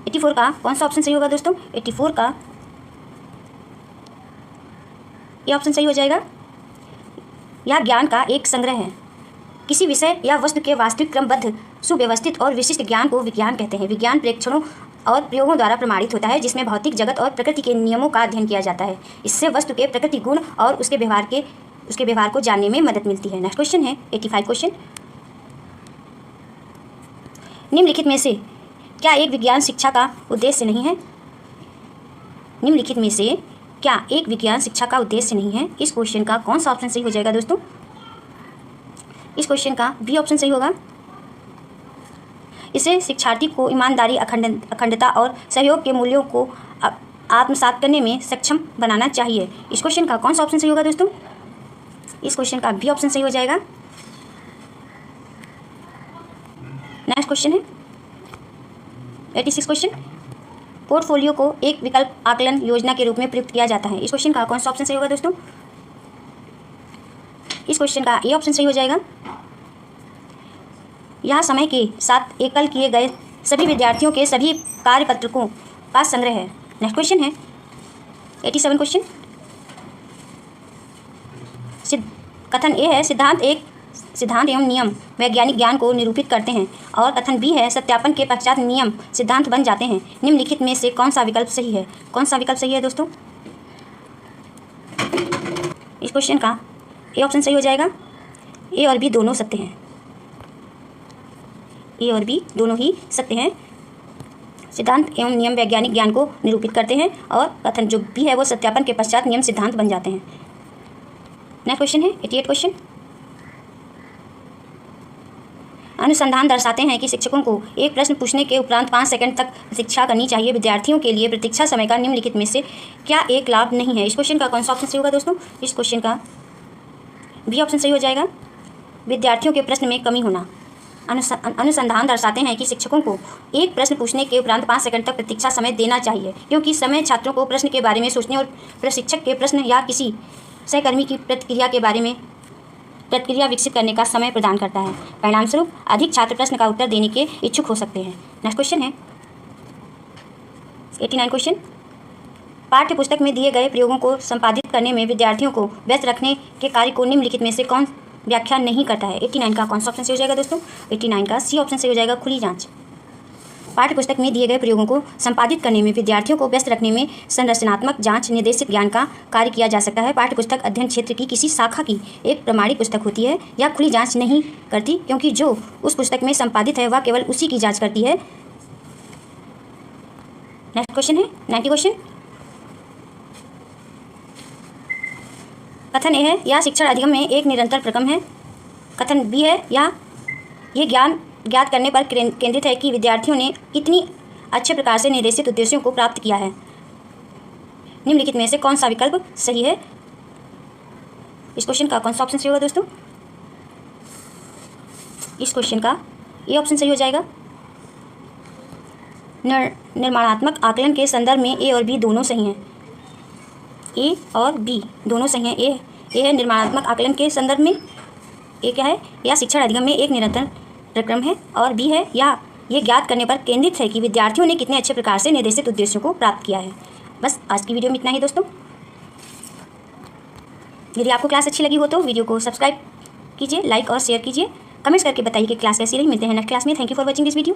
84 का कौन सा ऑप्शन सही होगा दोस्तों? 84 का ये ऑप्शन सही हो जाएगा। यह ज्ञान का एक संग्रह है। किसी विषय या वस्तु के वास्तविक क्रमबद्ध सुव्यवस्थित और विशिष्ट ज्ञान को विज्ञान कहते हैं। विज्ञान प्रेक्षणों और प्रयोगों द्वारा प्रमाणित होता है जिसमें भौतिक जगत और प्रकृति के नियमों का अध्ययन किया जाता है। इससे वस्तु के प्रकृति गुण और उसके व्यवहार को जानने में मदद मिलती है। नेक्स्ट क्वेश्चन है 85 क्वेश्चन। निम्नलिखित में से क्या एक विज्ञान शिक्षा का उद्देश्य नहीं है? निम्नलिखित में से क्या एक विज्ञान शिक्षा का उद्देश्य नहीं है? इस क्वेश्चन का कौन सा ऑप्शन सही हो जाएगा दोस्तों? इस क्वेश्चन का बी ऑप्शन सही होगा। इसे शिक्षार्थी को ईमानदारी, अखंडता और सहयोग के मूल्यों को आत्मसात करने में सक्षम बनाना चाहिए। इस क्वेश्चन का कौन सा ऑप्शन सही होगा दोस्तों? इस क्वेश्चन का बी ऑप्शन सही हो जाएगा। नेक्स्ट क्वेश्चन है 86 क्वेश्चन। पोर्टफोलियो को एक विकल्प आकलन योजना के रूप में प्रयुक्त किया जाता है। इस क्वेश्चन का कौन सा ऑप्शन सही होगा दोस्तों? इस क्वेश्चन का ए ऑप्शन सही हो जाएगा। यह समय के साथ एकल किए गए सभी विद्यार्थियों के सभी कार्यपत्रकों का संग्रह है। नेक्स्ट क्वेश्चन है 87 क्वेश्चन। कथन ए है सिद्धांत एवं नियम वैज्ञानिक ज्ञान को निरूपित करते हैं, और कथन बी है सत्यापन के पश्चात नियम सिद्धांत बन जाते हैं। निम्नलिखित में से कौन सा विकल्प सही है? कौन सा विकल्प सही है दोस्तों? इस क्वेश्चन का ए ऑप्शन सही हो जाएगा। ए और बी दोनों सत्य हैं। ए और बी दोनों ही सत्य हैं। सिद्धांत एवं नियम वैज्ञानिक ज्ञान को निरूपित करते हैं, और कथन जो बी है वो सत्यापन के पश्चात नियम सिद्धांत बन जाते हैं। नेक्स्ट क्वेश्चन है 88 क्वेश्चन। अनुसंधान दर्शाते हैं कि शिक्षकों को एक प्रश्न पूछने के उपरांत 5 सेकंड तक प्रतीक्षा करनी चाहिए। विद्यार्थियों के लिए प्रतीक्षा समय का निम्नलिखित में से क्या एक लाभ नहीं है? इस क्वेश्चन का कौन सा ऑप्शन सही होगा दोस्तों? इस क्वेश्चन का बी ऑप्शन सही हो जाएगा। विद्यार्थियों के प्रश्न में कमी होना। अनुसंधान दर्शाते हैं कि शिक्षकों को एक प्रश्न पूछने के उपरांत 5 सेकंड तक प्रतीक्षा समय देना चाहिए, क्योंकि समय छात्रों को प्रश्न के बारे में सोचने और प्रशिक्षक के प्रश्न या किसी सहकर्मी की प्रतिक्रिया विकसित करने का समय प्रदान करता है। परिणामस्वरूप अधिक छात्र प्रश्न का उत्तर देने के इच्छुक हो सकते हैं। नेक्स्ट क्वेश्चन है 89 क्वेश्चन। पाठ्य पुस्तक में दिए गए प्रयोगों को संपादित करने में विद्यार्थियों को व्यस्त रखने के कार्य को निम्नलिखित में से कौन व्याख्या नहीं करता है? 89 का कौन सा ऑप्शन सही हो जाएगा दोस्तों? 89 का सी ऑप्शन सही हो जाएगा, खुली जांच। पाठ्य पुस्तक में दिए गए प्रयोगों को संपादित करने में विद्यार्थियों को व्यस्त रखने में संरचनात्मक जांच निर्देशित ज्ञान का कार्य किया जा सकता है। पाठ्य पुस्तक अध्ययन क्षेत्र की किसी शाखा की एक प्रमाणिक पुस्तक होती है या खुली जांच नहीं करती, क्योंकि जो उस पुस्तक में संपादित है वह केवल उसी की जांच करती है। नेक्स्ट क्वेश्चन है 90 क्वेश्चन। कथन ए है या शिक्षण अधिगम में एक निरंतर प्रक्रम है। कथन बी है या ये ज्ञान ज्ञात करने पर केंद्रित है कि विद्यार्थियों ने कितनी अच्छे प्रकार से निर्देशित उद्देश्यों को प्राप्त किया है। निम्नलिखित में से कौन सा विकल्प सही है? इस क्वेश्चन का कौन सा ऑप्शन सही होगा दोस्तों? इस क्वेश्चन का ए ऑप्शन सही हो जाएगा। निर्माणात्मक आकलन के संदर्भ में ए और बी दोनों सही हैं। ए और बी दोनों सही हैं। ए है निर्माणात्मक आकलन के संदर्भ में, ए क्या है या शिक्षण अधिगम में एक निरंतर प्रक्रम है, और बी है या ये ज्ञात करने पर केंद्रित है कि विद्यार्थियों ने कितने अच्छे प्रकार से निर्देशित उद्देश्यों को प्राप्त किया है। बस आज की वीडियो में इतना ही दोस्तों। यदि आपको क्लास अच्छी लगी हो तो वीडियो को सब्सक्राइब कीजिए, लाइक और शेयर कीजिए, कमेंट्स करके बताइए कि क्लास कैसी रही। मिलते हैं नेक्स्ट क्लास में। Thank you for watching this video.